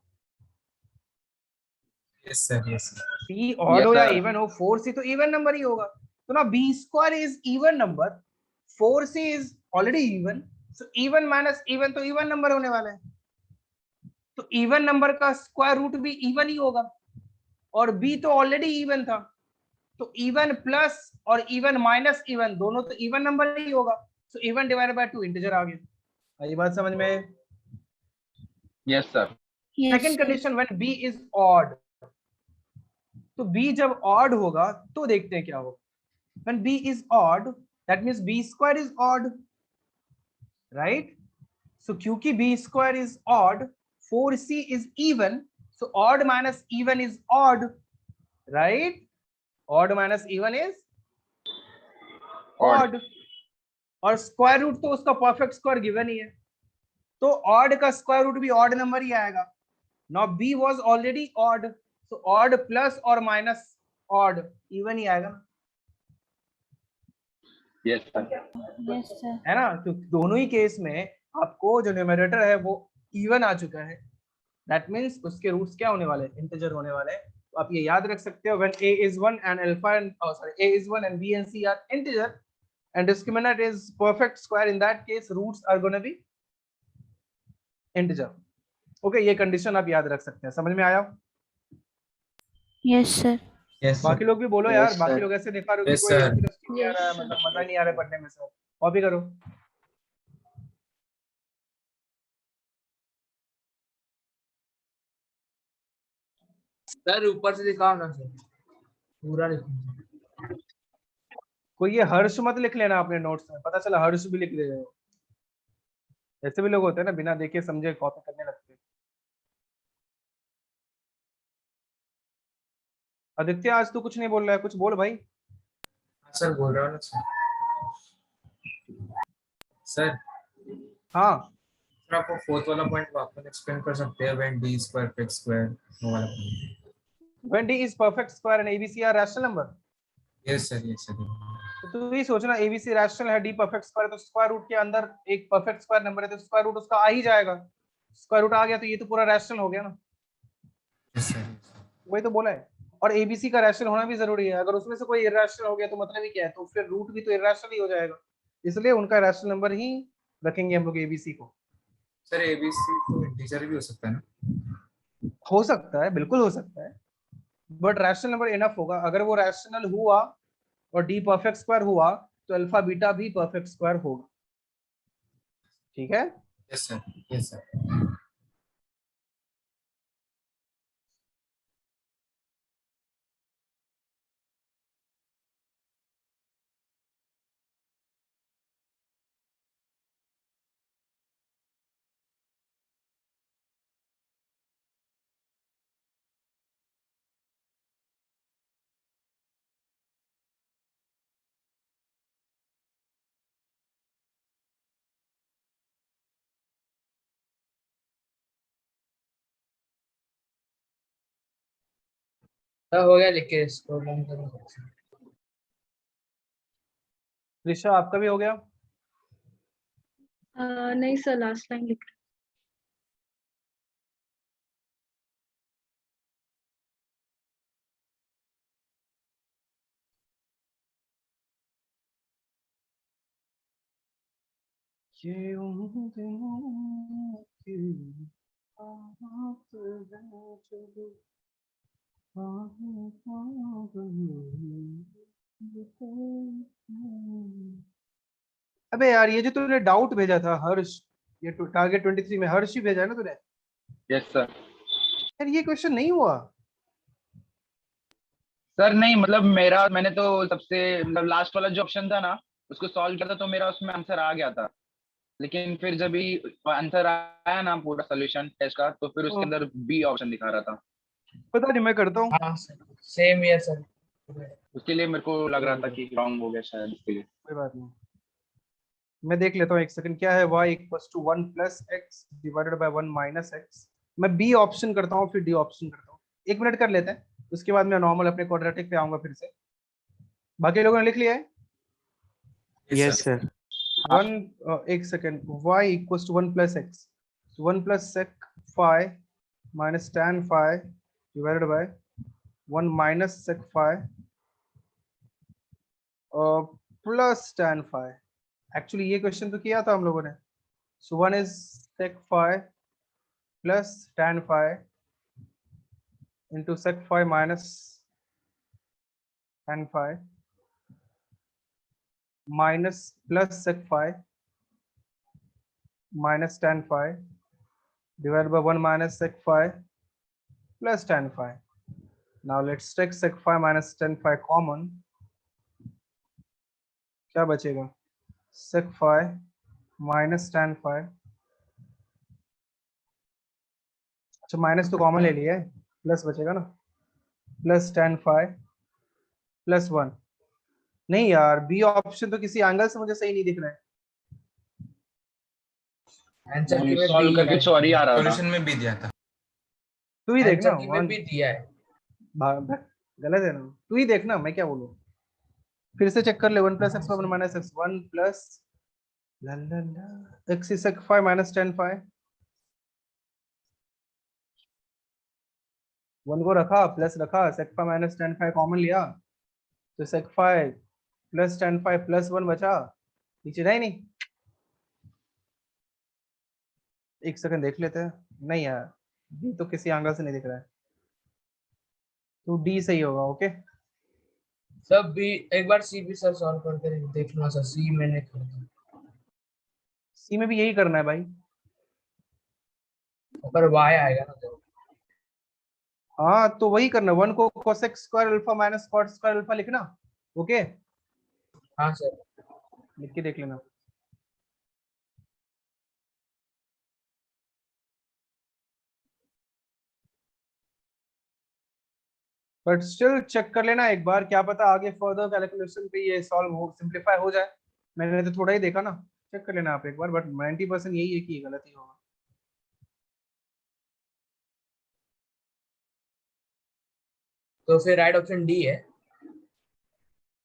Speaker 6: Yes sir, yes sir.
Speaker 1: C odd हो
Speaker 3: Yes,
Speaker 1: या
Speaker 3: sir.
Speaker 1: इवन हो 4c तो इवन नंबर ही होगा। तो ना b square is even number, 4c is already even, so even minus even तो इवन नंबर होने वाला है। तो इवन नंबर का स्क्वायर रूट भी इवन ही होगा, और बी तो ऑलरेडी इवन था, तो इवन प्लस और इवन माइनस इवन दोनों तो इवन नंबर ही होगा, so even divided by 2 integer आ गया। ये बात समझ में?
Speaker 3: Yes, sir.
Speaker 1: Second condition, when B is odd, तो बी जब ऑड होगा तो देखते हैं क्या होगा। When B is odd that means B square is odd, right? So क्योंकि B square is odd, 4c is even, so odd minus even is odd, right? Odd minus even is odd, और square root तो उसका perfect square given ही है, तो odd का square root भी odd number ही आएगा। Now b was already odd, so odd plus और माइनस ऑड इवन ही आएगा ना,
Speaker 3: Yes, sir.
Speaker 1: है ना? तो दोनों ही केस में आपको जो न्यूमरेटर है वो इवन आ चुका है, दैट मींस उसके रूट्स क्या होने वाले हैं, इंटीजर होने वाले हैं। तो आप ये याद रख सकते हो, when a is 1 and alpha and a is 1 and b and c are integer and discriminant is perfect square, in that case roots are going to be integer. Okay, ये कंडीशन आप याद रख सकते हैं। समझ में आया?
Speaker 9: Yes sir.
Speaker 6: यस
Speaker 1: बाकी लोग भी बोलो
Speaker 3: Yes,
Speaker 1: यार,
Speaker 3: sir.
Speaker 1: बाकी लोग ऐसे दिखा रहे हो कि
Speaker 6: Yes,
Speaker 1: कोई
Speaker 6: sir.
Speaker 1: इंटरेस्ट नहीं आ रहा है, मतलब मजा नहीं आ रहा है पढ़ने में, सर कॉपी करो।
Speaker 2: सर ऊपर से दिखाओ ना सर, पूरा लिखो।
Speaker 1: कोई ये हर्ष मत लिख लेना अपने नोट्स में, पता चला हर्ष भी लिख दे रहे हो। ऐसे भी लोग होते हैं ना, बिना देखे समझे कॉपी करने लगते हैं। आदित्य आज तू कुछ नहीं बोल रहा है, कुछ बोल भाई।
Speaker 6: सर बोल रहा हूँ ना सर। सर
Speaker 1: हाँ
Speaker 6: सर आपको फोर्थ वाला पॉइंट वापस एक्सप्लेन कर सकते हैं when d is perfect square वो वाला point?
Speaker 1: when d is perfect square and abc are rational number,
Speaker 6: yes sir
Speaker 1: तो तू ही सोचना abc रैशनल है, d परफेक्ट स्क्वायर, तो स्क्वायर रूट के अंदर एक परफेक्ट स्क्वायर नंबर है तो स्क्वायर रूट उसका आ ही जाएगा, स्क्वायर रूट आ गया तो ये तो पूरा रैशनल हो गया ना,
Speaker 6: यस सर।
Speaker 1: वही तो बोला है। और एबीसी का रैशनल होना भी जरूरी है, अगर उसमें से कोई इरैशनल हो गया तो मतलब ही क्या है, तो फिर रूट भी तो इरैशनल ही हो जाएगा, इसलिए उनका रैशनल नंबर ही रखेंगे हम लोग एबीसी को।
Speaker 6: सर एबीसी तो इंटीजर भी हो सकता है ना?
Speaker 1: हो सकता है, बिल्कुल हो सकता है, बट रैशनल नंबर इनफ होगा। अगर वो रैशनल हुआ और डी परफेक्ट स्क्वायर हुआ तो अल्फा बीटा भी परफेक्ट स्क्वायर होगा, ठीक है।
Speaker 6: Yes sir yes sir.
Speaker 2: हो गया, लिख के स्क्रॉल डाउन करो।
Speaker 1: ऋषा आपका भी हो गया?
Speaker 9: नहीं सर, लास्ट लाइन लिख
Speaker 1: ये उन दिनों की बात है जो अबे यार ये जो तूने डाउट भेजा था हर्ष, ये टारगेट 23 में हर्ष ही भेजा है ना तूने?
Speaker 3: Yes sir.
Speaker 1: यार ये क्वेश्चन नहीं हुआ।
Speaker 3: सर नहीं मतलब मैंने तो सबसे मतलब लास्ट वाला जो ऑप्शन था ना उसको सॉल्व किया था तो मेरा उसमें आंसर आ गया था, लेकिन फिर जब भी आंसर आया ना पूरा सोल्यूशन टेस्ट का तो फिर उसके अंदर बी ऑप्शन दिखा रहा था।
Speaker 1: पता नहीं, मैं करता हूँ।
Speaker 2: हाँ सर, सेम ईयर सर।
Speaker 3: उसके लिए मेरे को लग रहा था कि रॉन्ग हो गया शायद इसके लिए।
Speaker 1: कोई बात नहीं, मैं देख लेता हूँ एक सेकंड। क्या है y equals to 1 plus x divided by 1 minus x. मैं बी ऑप्शन करता हूँ फिर डी ऑप्शन करता हूँ, 1 मिनट कर लेते हैं, उसके बाद मैं नॉर्मल अपने क्वाड्रेटिक पे आऊंगा फिर से। बाकी लोगों ने लिख लिया है?
Speaker 6: Yes sir.
Speaker 1: वन एक second, y equals to 1 plus x, 1 plus sec phi minus tan phi divided by 1 minus sec phi plus tan phi. Actually ये क्वेश्चन तो किया था हम लोगों ने। So 1 is sec phi plus tan phi into sec phi minus tan phi minus plus sec phi minus tan phi divided by 1 minus sec phi plus tan phi. Now let's take sec phi minus tan phi common. क्या बचेगा? sec phi minus tan phi, अच्छा minus तो common ले लिया है, plus बचेगा ना, plus tan phi plus 1। नहीं यार बी ऑप्शन तो किसी एंगल से मुझे सही नहीं दिख रहा है।
Speaker 2: आंसर की में
Speaker 3: सॉल्व
Speaker 2: बी
Speaker 3: करके सॉरी आ रहा था।
Speaker 6: सॉल्यूशन में भी दिया था।
Speaker 1: तू ही देखना,
Speaker 2: आंसर की में भी दिया है।
Speaker 1: गलत है ना, तू ही देखना, मैं क्या बोलूं। फिर से चेक कर ले, 1 plus x 1 minus X 1 plus X sec five minus tan five, 1 को रखा प्लस रखा, sec five minus tan five common लिया तो sec five plus tan five plus 1 बचा, नीचे नहीं नहीं। एक सेकंड देख लेते हैं। नहीं यार डी तो किसी एंगल से नहीं दिख रहा है, तो डी सही होगा। ओके
Speaker 2: सब भी एक बार सी भी सर सॉल्व करके देखना सर, सी मैंने कर दिया।
Speaker 1: सी में भी यही करना है भाई।
Speaker 2: पर वाई आएगा ना जरूर।
Speaker 1: हाँ तो वही करना, 1 को cosec square alpha minus cot square alpha लिखना। ओके
Speaker 2: हाँ सर।
Speaker 1: लिख के देख लेना। बट स्टिल चेक कर लेना एक बार, क्या पता आगे फर्दर कैलकुलेशन पे ये सॉल्व हो, सिंपलीफाई हो जाए। मैंने तो थोड़ा ही देखा ना, चेक कर लेना आप एक बार, बट 90% यही है कि ये गलत ही होगा।
Speaker 2: तो फिर राइट ऑप्शन डी है।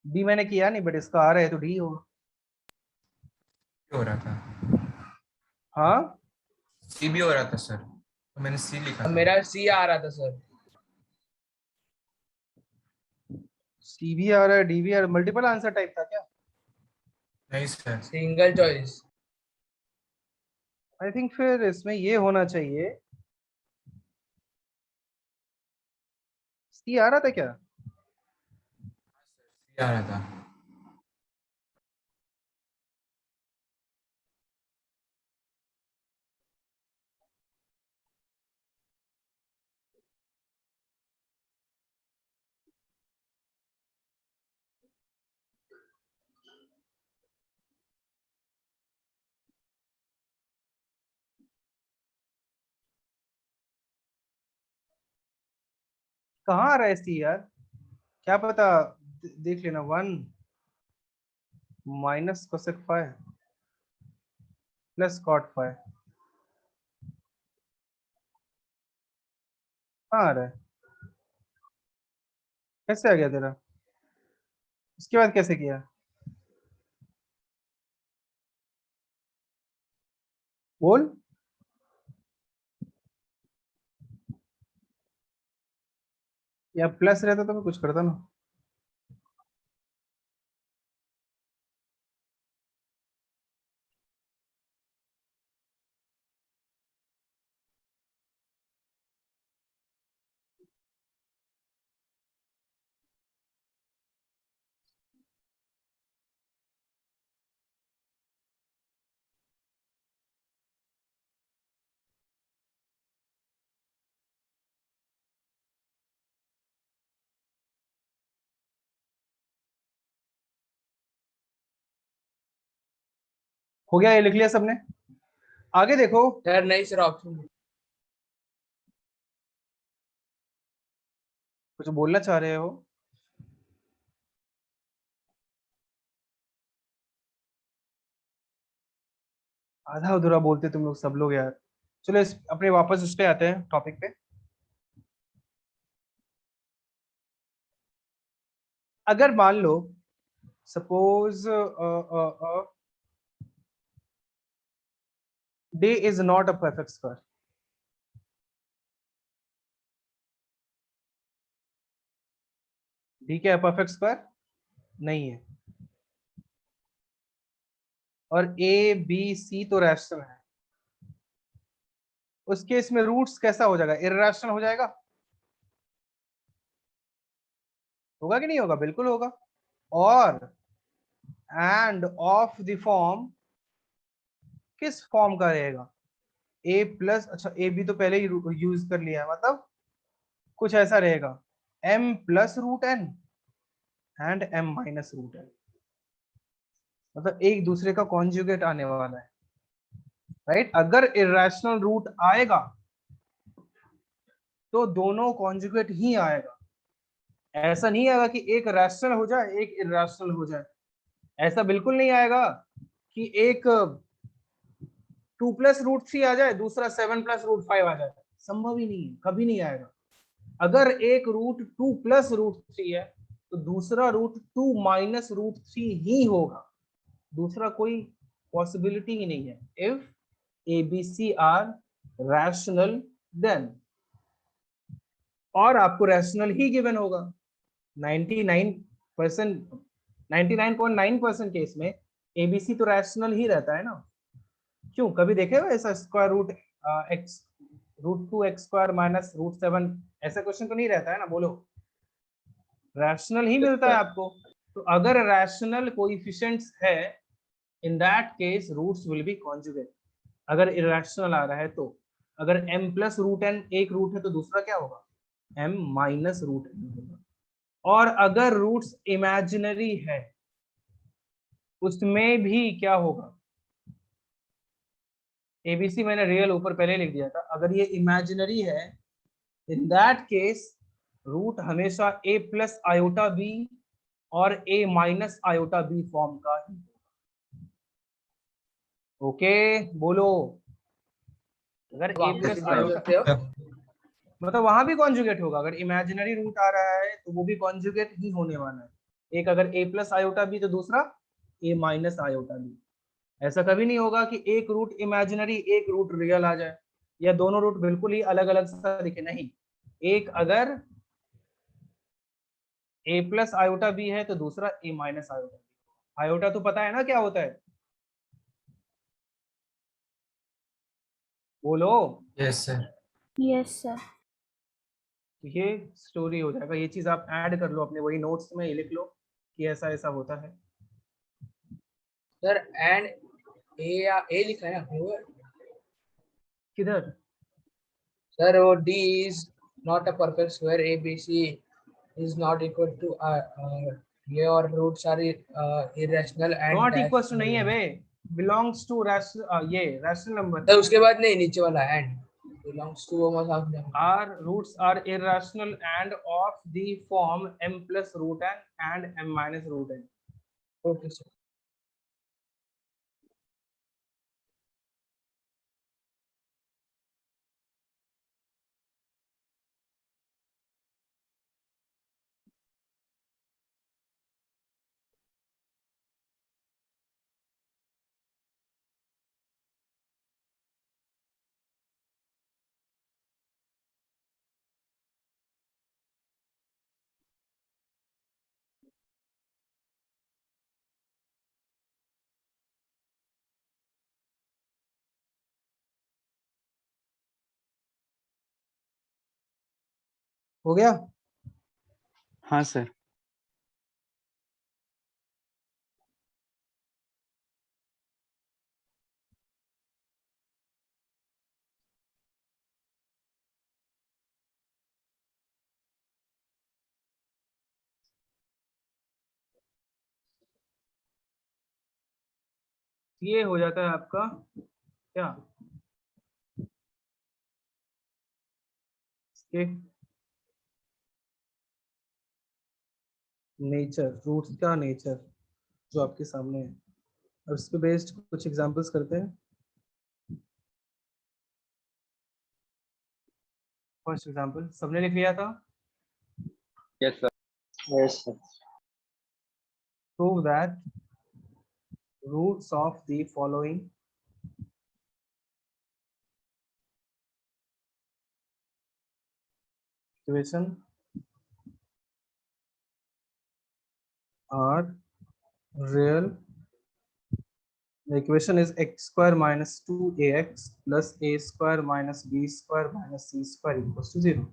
Speaker 1: डी मैंने किया नहीं, बट इसका आ रहा है तो डी होगा।
Speaker 6: हो रहा था,
Speaker 1: हाँ
Speaker 6: सी भी हो रहा था सर, तो मैंने सी लिखा
Speaker 2: अब
Speaker 6: था।
Speaker 2: मेरा सी आ रहा था सर।
Speaker 1: सी भी आ रहा है, डी भी आ रहा है, मल्टीपल आंसर टाइप था क्या?
Speaker 6: नहीं sir,
Speaker 2: single choice.
Speaker 1: I think फिर इसमें ये होना चाहिए, सी आ रहा था क्या?
Speaker 6: सी आ रहा था।
Speaker 1: कहाँ आ रहा है सी यार, क्या पता। देख लेना, 1 minus cosec five plus cot five, कहाँ आ रहा है? कैसे आ गया तेरा? उसके बाद कैसे किया? बोल। या प्लस रहता तो मैं कुछ करता ना। हो गया, ये लिख लिया सबने, आगे देखो।
Speaker 2: सर नहीं सर, ऑप्शन
Speaker 1: कुछ बोलना चाह रहे हो? आधा अधूरा बोलते तुम लोग सब लोग यार। चलो अपने वापस इस पे आते हैं, टॉपिक पे। अगर मान लो, suppose D is not a perfect square. D क्या है? परफेक्ट स्क्वायर नहीं है। और ए बी सी तो रैशनल है। उस केस में रूट्स कैसा हो जाएगा? इर्रेशनल हो जाएगा। होगा कि नहीं होगा? बिल्कुल होगा। और एंड ऑफ द फॉर्म, किस फॉर्म का रहेगा? ए प्लस, अच्छा ए बी तो पहले ही यूज कर लिया है, मतलब कुछ ऐसा रहेगा, M plus root N and M minus root N, मतलब एक दूसरे का कॉन्जुगेट आने वाला है, राइट? अगर इरेशनल रूट आएगा तो दोनों कॉन्जुगेट ही आएगा। ऐसा नहीं आएगा कि एक रैशनल हो जाए एक इरेशनल हो जाए, ऐसा बिल्कुल नहीं आएगा कि एक 2+√3 आ जाए, दूसरा 7+√5 आ जाए, संभव ही नहीं है, कभी नहीं आएगा। अगर एक रूट 2+√3 है तो दूसरा रूट 2-√3 ही होगा, दूसरा कोई पॉसिबिलिटी ही नहीं है। If ABC are rational then, और आपको रैशनल ही गिवन होगा 99%, 99.9% केस में ABC तो रैशनल ही रहता है ना। क्यों, कभी देखे हो ऐसा square root x √2x² minus √7, ऐसा क्वेश्चन तो नहीं रहता है ना? बोलो, रैशनल ही मिलता है आपको। तो अगर रैशनल कोएफिशिएंट्स है, in that case roots will be conjugate. अगर इरेशनल आ रहा है तो, अगर m प्लस रूट एन एक रूट है तो दूसरा क्या होगा? m माइनस रूट एन होगा। और अगर रूट्स इमेजिनरी है उसमें भी क्या होगा? ABC मैंने रियल ऊपर पहले लिख दिया था, अगर ये इमेजिनरी है इन दैट केस रूट हमेशा a प्लस आयोटा बी और a minus iota B form का ही। ओके बोलो, अगर
Speaker 2: अब
Speaker 1: ए
Speaker 2: आप
Speaker 1: प्लस
Speaker 2: किसी भी हो सकते
Speaker 1: आयोटा,
Speaker 2: हो।
Speaker 1: मतलब वहां भी कॉन्जुगेट होगा, अगर इमेजिनरी रूट आ रहा है तो वो भी कॉन्जुगेट ही होने वाला है। एक अगर ए प्लस आयोटा भी तो दूसरा ए माइनस आयोटा भी। ऐसा कभी नहीं होगा कि एक रूट इमेजिनरी एक रूट रियल आ जाए, या दोनों रूट बिल्कुल ही अलग अलग सा दिखे, नहीं। एक अगर ए प्लस आयोटा भी है तो दूसरा ए माइनस आयोटा भी। आयोटा तो पता है ना क्या होता है, बोलो।
Speaker 6: Yes sir.
Speaker 7: Yes, sir.
Speaker 1: ये स्टोरी हो जाएगा, ये चीज आप ऐड कर लो अपने वही नोट्स में, ये लिख लो कि ऐसा ऐसा होता है।
Speaker 2: सर एंड ए लिखा है ना आपने वो?
Speaker 1: किधर?
Speaker 2: सर वो D is not a perfect square, A B C is not equal to ये और roots are irrational and
Speaker 1: not
Speaker 2: dash.
Speaker 1: Equal to नहीं है बे, बिलोंग्स टू रैशनल, ये रैशनल नंबर
Speaker 2: सर उसके बाद नहीं, नीचे वाला एंड बिलोंग्स टू वो मत आपने।
Speaker 1: Are roots are irrational and of the form m plus root n and m minus root n।
Speaker 2: Okay sir.
Speaker 1: हो गया?
Speaker 3: हाँ सर।
Speaker 1: ये हो जाता है आपका क्या, इसके नेचर, रूट्स का नेचर जो आपके सामने है। अब इस पे बेस्ड कुछ एग्जांपल्स करते हैं। फर्स्ट एग्जांपल सबने लिख लिया था।
Speaker 3: Yes sir.
Speaker 5: Yes, sir.
Speaker 1: Prove that roots of the following equation are real. The equation is x square minus 2ax plus a square minus b square minus c square equals to 0।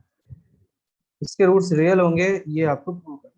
Speaker 1: इसके roots real होंगे, ये आपको prove करना है।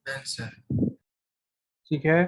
Speaker 6: Sir.
Speaker 1: ठीक है,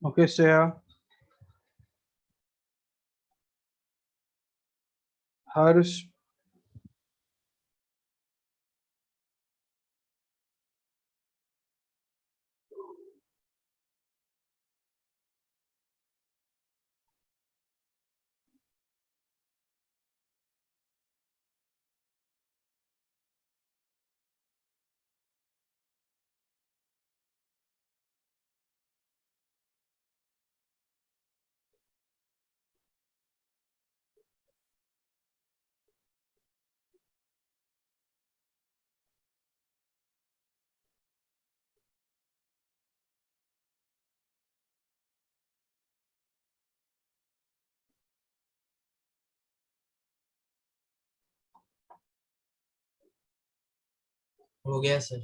Speaker 1: okay Shreya, हर्ष,
Speaker 6: हो गया सर.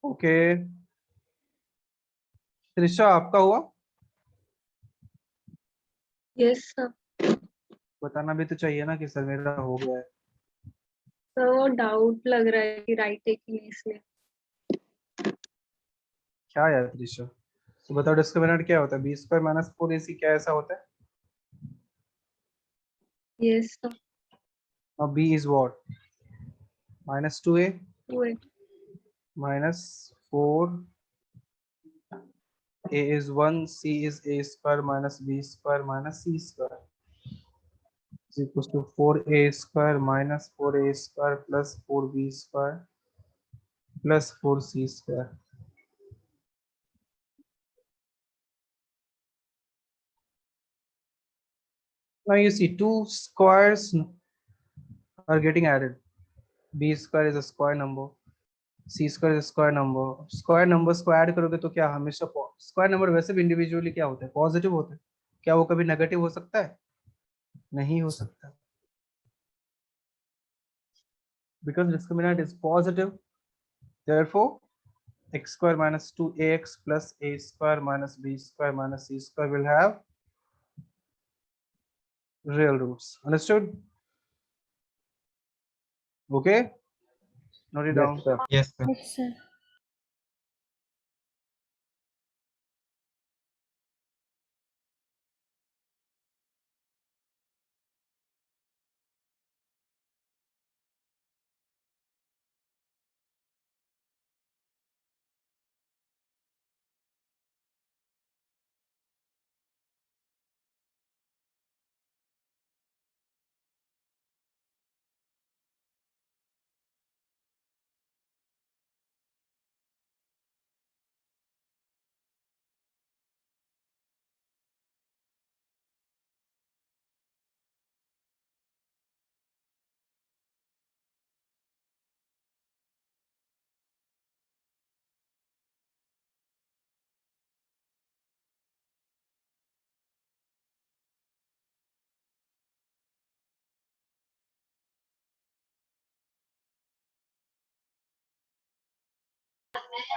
Speaker 1: ओके त्रिशा आपका हुआ?
Speaker 9: Yes, sir.
Speaker 1: बताना भी तो चाहिए ना कि सर मेरा हो गया है।
Speaker 9: सर वो डाउट लग रहा है कि राइट है कि नहीं इसलिए.
Speaker 1: क्या यार त्रिशा, तो बताओ डिस्क्रिमिनेंट क्या होता है? बी स्क्वायर माइनस 4ac क्या ऐसा होता है?
Speaker 9: Yes, sir.
Speaker 1: और b is what? Minus 2a
Speaker 9: Wait.
Speaker 1: minus 4, a is 1, c is a square minus b square minus c square is equals to 4a square minus 4a square plus 4b square plus 4c square. Now you see two squares are getting added. b square is a square number, c square is a square number. Square numbers को add करोगे तो क्या हमेशा square number वैसे भी individually क्या होता है? पॉजिटिव होता है। क्या वो कभी नेगेटिव हो सकता है? नहीं हो सकता, because discriminant is positive. Therefore x square minus 2ax plus a square minus b square minus c square will have real roots. Understood? Okay, note it down.
Speaker 3: Yes, sir.
Speaker 6: Yes, sir.
Speaker 7: Yes, sir.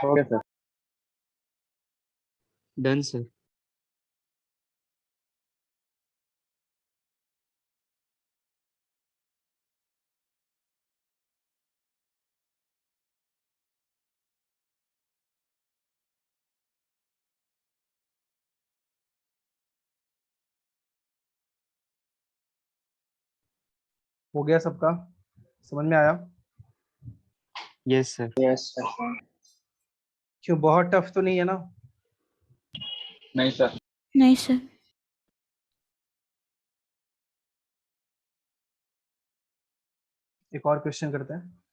Speaker 3: Okay, sir.
Speaker 1: Done, sir. हो गया सबका? समझ में आया?
Speaker 10: Yes sir.
Speaker 3: Yes sir.
Speaker 1: क्यों, बहुत tough तो नहीं है ना?
Speaker 3: नहीं सर।
Speaker 11: नहीं सर।
Speaker 1: एक और क्वेश्चन करते हैं।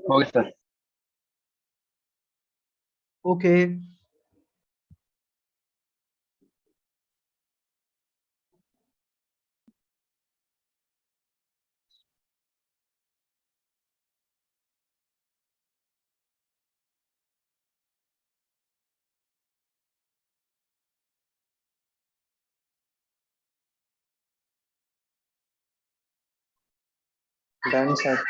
Speaker 3: हो गया सर।
Speaker 1: Okay,
Speaker 10: done sir.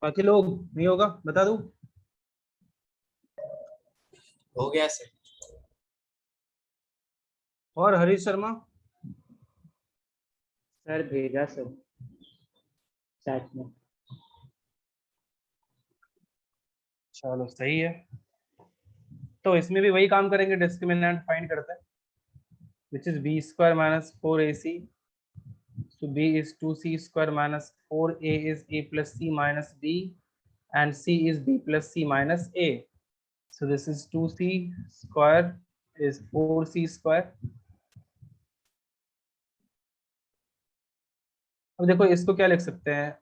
Speaker 1: बाकी लोग नहीं होगा बता दूं?
Speaker 6: हो गया सर।
Speaker 1: और हरीश शर्मा?
Speaker 10: सर भेजा सर।
Speaker 5: सच में।
Speaker 1: चलो सही है। तो इसमें भी वही काम करेंगे, डिस्क्रिमिनेंट फाइंड करते हैं, which is b square minus 4ac. So b is 2c square minus 4a is a plus c minus b, and c is b plus c minus a. So this is 2c square is 4c square. अब देखो इसको क्या लिख सकते हैं,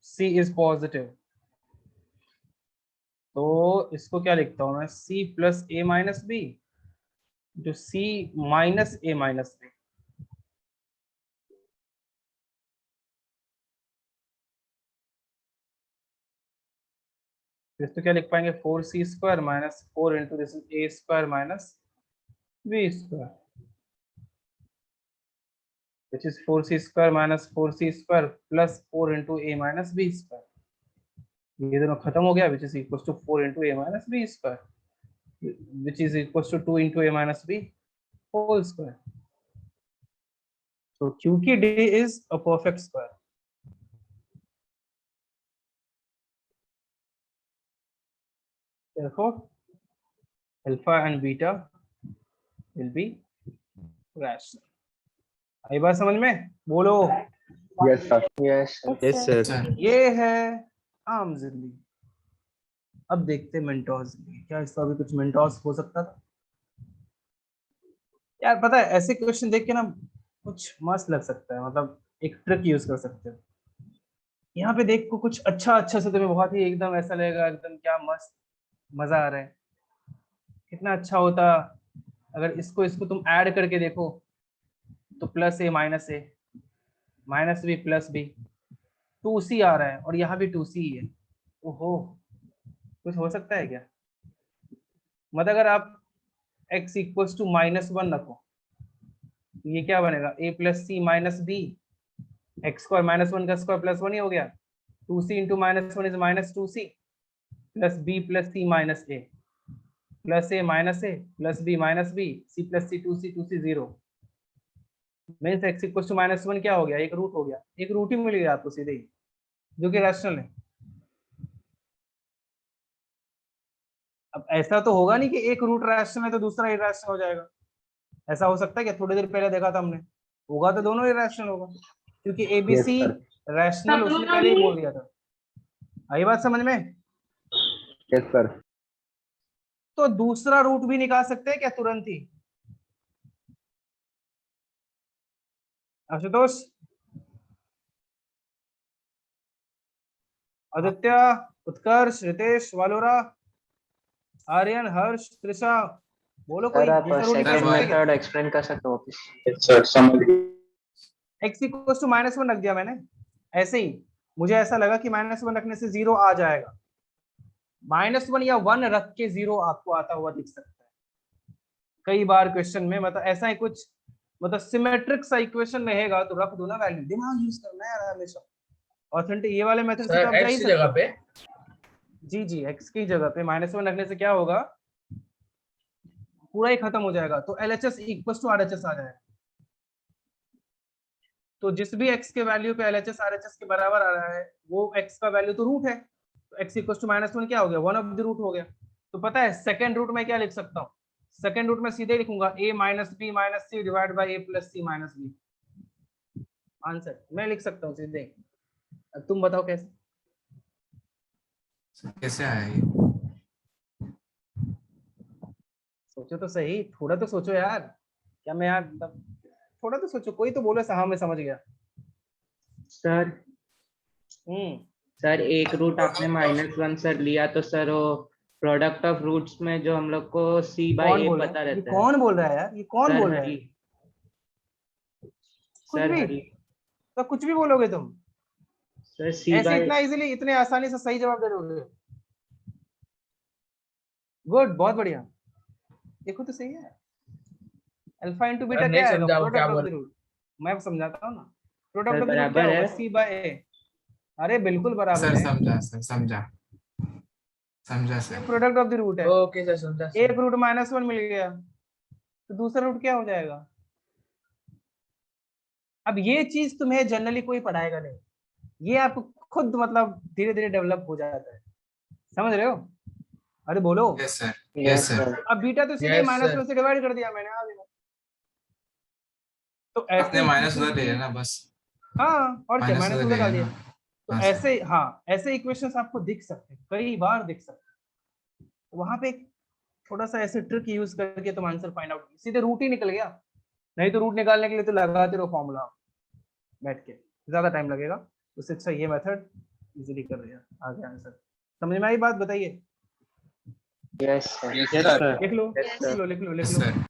Speaker 1: c is positive, तो इसको क्या लिखता हूं मैं, c plus a minus b, जो c minus a minus b. तो क्या लिख पाएंगे, 4c square minus 4 into this is a square minus b square, which is 4c square minus 4c square plus 4 into a minus b square. ये दोनों खत्म हो गया, which is equals to 4 into a minus b square, which is equals to 2 into a minus b whole square. So क्योंकि d is a perfect square, therefore alpha and beta will be rational. आई बात समझ में, बोलो।
Speaker 3: Yes sir.
Speaker 6: Yes sir.
Speaker 1: ये है आम जिंदगी। अब देखते हैं मेंटोस जिंदगी, क्या इसका भी कुछ मेंटोस हो सकता था यार? पता है ऐसे क्वेश्चन देख के ना कुछ मस्त लग सकता है, मतलब एक ट्रिक यूज कर सकते हो। यहाँ पे देख को कुछ अच्छा अच्छा से तुम्हें बहुत ही एकदम ऐसा लगेगा, एकदम क्या मस्त मजा आ रहा है। कितना अच्छा होता अगर इसको इसको तुम ऐड करके देखो, तो plus A minus B plus B, 2c आ रहा है और यहाँ भी 2c ही है। ओहो, कुछ हो सकता है क्या? मतलब अगर आप x इक्वल्स टू -1 रखो, ये क्या बनेगा, a plus C minus B, x square -1 का स्क्वायर +1 ही हो गया, 2c into -1 is -2c plus b plus C minus A plus a minus A plus b minus B, c plus C 2c 0 means x equals to -1 क्या हो गया, एक root हो गया, एक रूट ही मिल गया आपको सीधे ही, जो कि रैशनल है। अब ऐसा तो होगा नहीं कि एक रूट रैशनल है तो दूसरा इरैशनल हो जाएगा, ऐसा हो सकता है क्या? थोड़ी देर पहले देखा था हमने, होगा तो दोनों इरैशनल होगा, क्योंकि एबीसी रैशनल उसने पहले ही बोल दिया था। आई बात समझ में?
Speaker 3: Yes sir.
Speaker 1: तो दूसरा रूट भी निकाल सकते हैं क्या तुरंत ही? आशुतोष, आदित्य, उत्कर्ष, रितेश, वालोरा, आर्यन, हर्ष, त्रिषा, बोलो कोई दूसरा रूट निकाल सकते हैं क्या?
Speaker 5: मेथड एक्सप्लेन कर सकते हो वापस?
Speaker 3: सर समझ गए।
Speaker 1: x इक्वल्स टू -1 रख दिया मैंने, ऐसे ही मुझे ऐसा लगा कि -1 रखने से 0 आ जाएगा। -1 या 1 रख के 0 आपको आता हुआ दिख सकता है कई बार क्वेश्चन में, मतलब ऐसा ही कुछ, मतलब सिमेट्रिक सा इक्वेशन रहेगा तो रख दो ना वैल्यू, दिमाग यूज करना है यार हमेशा। ऑथेंटिक ये वाले मेथड से तो आप जा ही
Speaker 2: x की जगह पे,
Speaker 1: जी x की जगह पे -1 रखने से क्या होगा, पूरा ही खत्म हो जाएगा, तो LHS इक्वल्स टू RHS आ जाएगा। तो जिस भी x के वैल्यू पे LHS RHS के बराबर आ रहा है, वो x का वैल्यू तो रूट है, तो x इक्वल्स टू -1 क्या हो गया, 1 ऑफ द रूट हो गया। तो पता है सेकंड रूट में क्या लिख सकता हूँ, सेकंड रूट में सीधे लिखूंगा a minus B minus C divide by a plus C minus B, answer मैं लिख सकता हूँ सीधे। अब तुम बताओ कैसे?
Speaker 6: कैसे आया ये?
Speaker 1: सोचो तो सही, थोड़ा तो सोचो यार, क्या मैं यार, थोड़ा तो सोचो, कोई तो बोलो हाँ मैं समझ गया।
Speaker 5: सर सर एक रूट आपने -1 सर लिया, तो सर वो प्रोडक्ट ऑफ रूट्स में जो हम लोग को c बाई ए पता रहता है।
Speaker 1: कौन बोल रहा है यार, ये कौन बोल रहा है? कुछ
Speaker 5: सर
Speaker 1: भी
Speaker 5: हरी,
Speaker 1: तो कुछ भी बोलोगे तुम,
Speaker 5: सर c
Speaker 1: ऐसे
Speaker 5: बाई,
Speaker 1: इतना इजीली, इतने आसानी से सही जवाब दे दोगे? गुड, बहुत बढ़िया। देखो तो सही है, अल्फा इंटू बीटा
Speaker 2: नहीं
Speaker 1: क्या है,
Speaker 2: समझा वो क्या
Speaker 1: प्रोडक्ट ऑफ
Speaker 2: बोल।
Speaker 1: The root. मैं समझाता हूँ ना, product
Speaker 5: sir
Speaker 1: of the root क्या
Speaker 5: बराबर
Speaker 1: होगा,
Speaker 5: है।
Speaker 1: c by a। अरे बिल्कुल बराबर
Speaker 6: सर
Speaker 1: है,
Speaker 6: समझा सर, समझा समझा sir.
Speaker 1: Product of the root है।
Speaker 2: ओके सर समझा।
Speaker 1: एक रूट -1 मिल गया, तो दूसरा रूट क्या हो जाएगा? अब ये चीज तुम्हें जनरली कोई पढ़ाएगा नहीं, ये आप खुद मतलब धीरे धीरे डेवलप हो जाता है, समझ रहे हो? अरे बोलो।
Speaker 6: Yes sir,
Speaker 5: Yes,
Speaker 6: yes sir.
Speaker 5: sir.
Speaker 1: अब बीटा तो सीधे
Speaker 2: Yes,
Speaker 1: माइनस
Speaker 2: sir.
Speaker 1: में से डिवाइड कर दिया मैंने, आ गया। तो
Speaker 6: अपने
Speaker 1: ऐसे
Speaker 6: माइनस उधर
Speaker 1: equations
Speaker 6: ले
Speaker 1: की-
Speaker 6: लेना बस,
Speaker 1: हाँ, और क्या,
Speaker 6: माइनस
Speaker 1: माइनस
Speaker 6: उधर
Speaker 1: उधर
Speaker 6: ले
Speaker 1: डाल दिया।
Speaker 6: लेना।
Speaker 1: तो
Speaker 6: हाँ, सर।
Speaker 1: ऐसे, हाँ, ऐसे इक्वेशंस आपको दिख सकते हैं, कई बार दिख सकते हैं। वहां पे एक थोड़ा सा ऐसे ट्रिक यूज करके तुम आंसर फाइंड आउट, सीधे रूट ही निकल गया। नहीं तो रूट निकालने के लिए तो लगाते रहो फॉर्मूला बैठ के, ज्यादा टाइम लगेगा। उससे अच्छा ये मेथड इजीली कर दिया, आ गया आंसर। समझ में आई बात? बताइए।
Speaker 5: Yes, sir.
Speaker 3: Yes,
Speaker 5: Yes,
Speaker 3: sir.
Speaker 5: sir.
Speaker 1: लिख लो,
Speaker 5: Yes,
Speaker 1: लिख
Speaker 5: sir.
Speaker 1: लो, लिख लो, लिख
Speaker 6: यस
Speaker 1: लो।
Speaker 6: सर।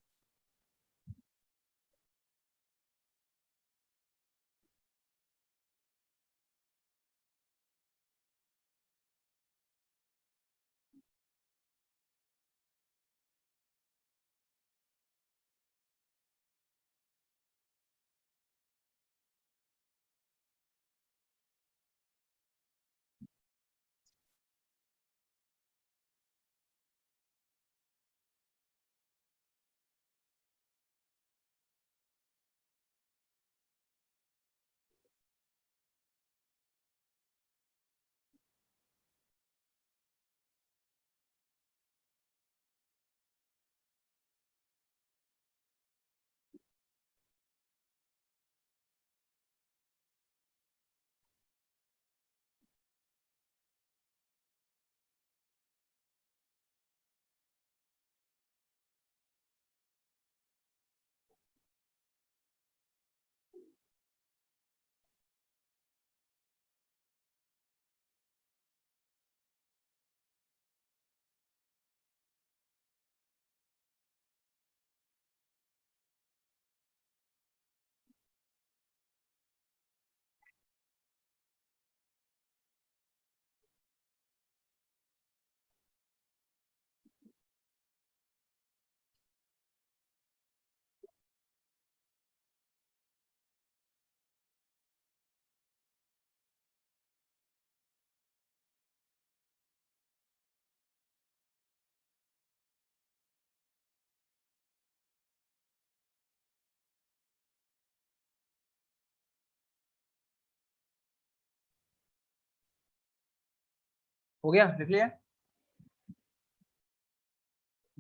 Speaker 1: हो गया, लिख लिया,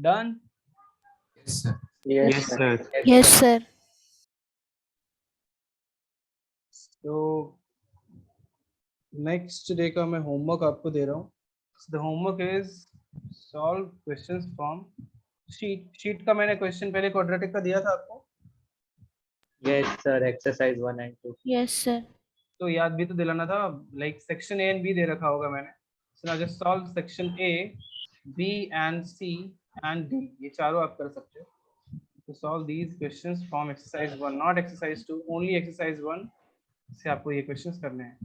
Speaker 1: done.
Speaker 6: Yes sir.
Speaker 5: Yes, sir.
Speaker 7: Yes, sir.
Speaker 1: तो नेक्स्ट डे का मैं होमवर्क आपको दे रहा हूँ। The homework is solve questions from sheet. Sheet का मैंने क्वेश्चन पहले क्वाड्रेटिक का दिया था आपको,
Speaker 5: Yes, sir. Exercise 1 and 2.
Speaker 7: Yes, sir.
Speaker 1: तो याद भी तो दिलाना था। Like section A and B दे रखा होगा मैंने। So now just solve section A, B and C and D, ये चारों आप कर सकते हो। तो solve these questions from exercise 1, not exercise 2, only exercise 1 से आपको ये क्वेश्चंस करने हैं।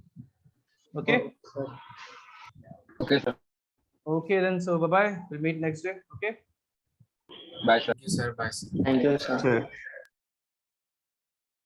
Speaker 1: Okay,
Speaker 5: Sir.
Speaker 3: Okay, sir.
Speaker 1: okay then, so bye bye, we'll meet next day. Okay,
Speaker 3: Bye, sir.
Speaker 6: Thank you sir, bye sir।
Speaker 5: Thank you, sir.
Speaker 4: Sir.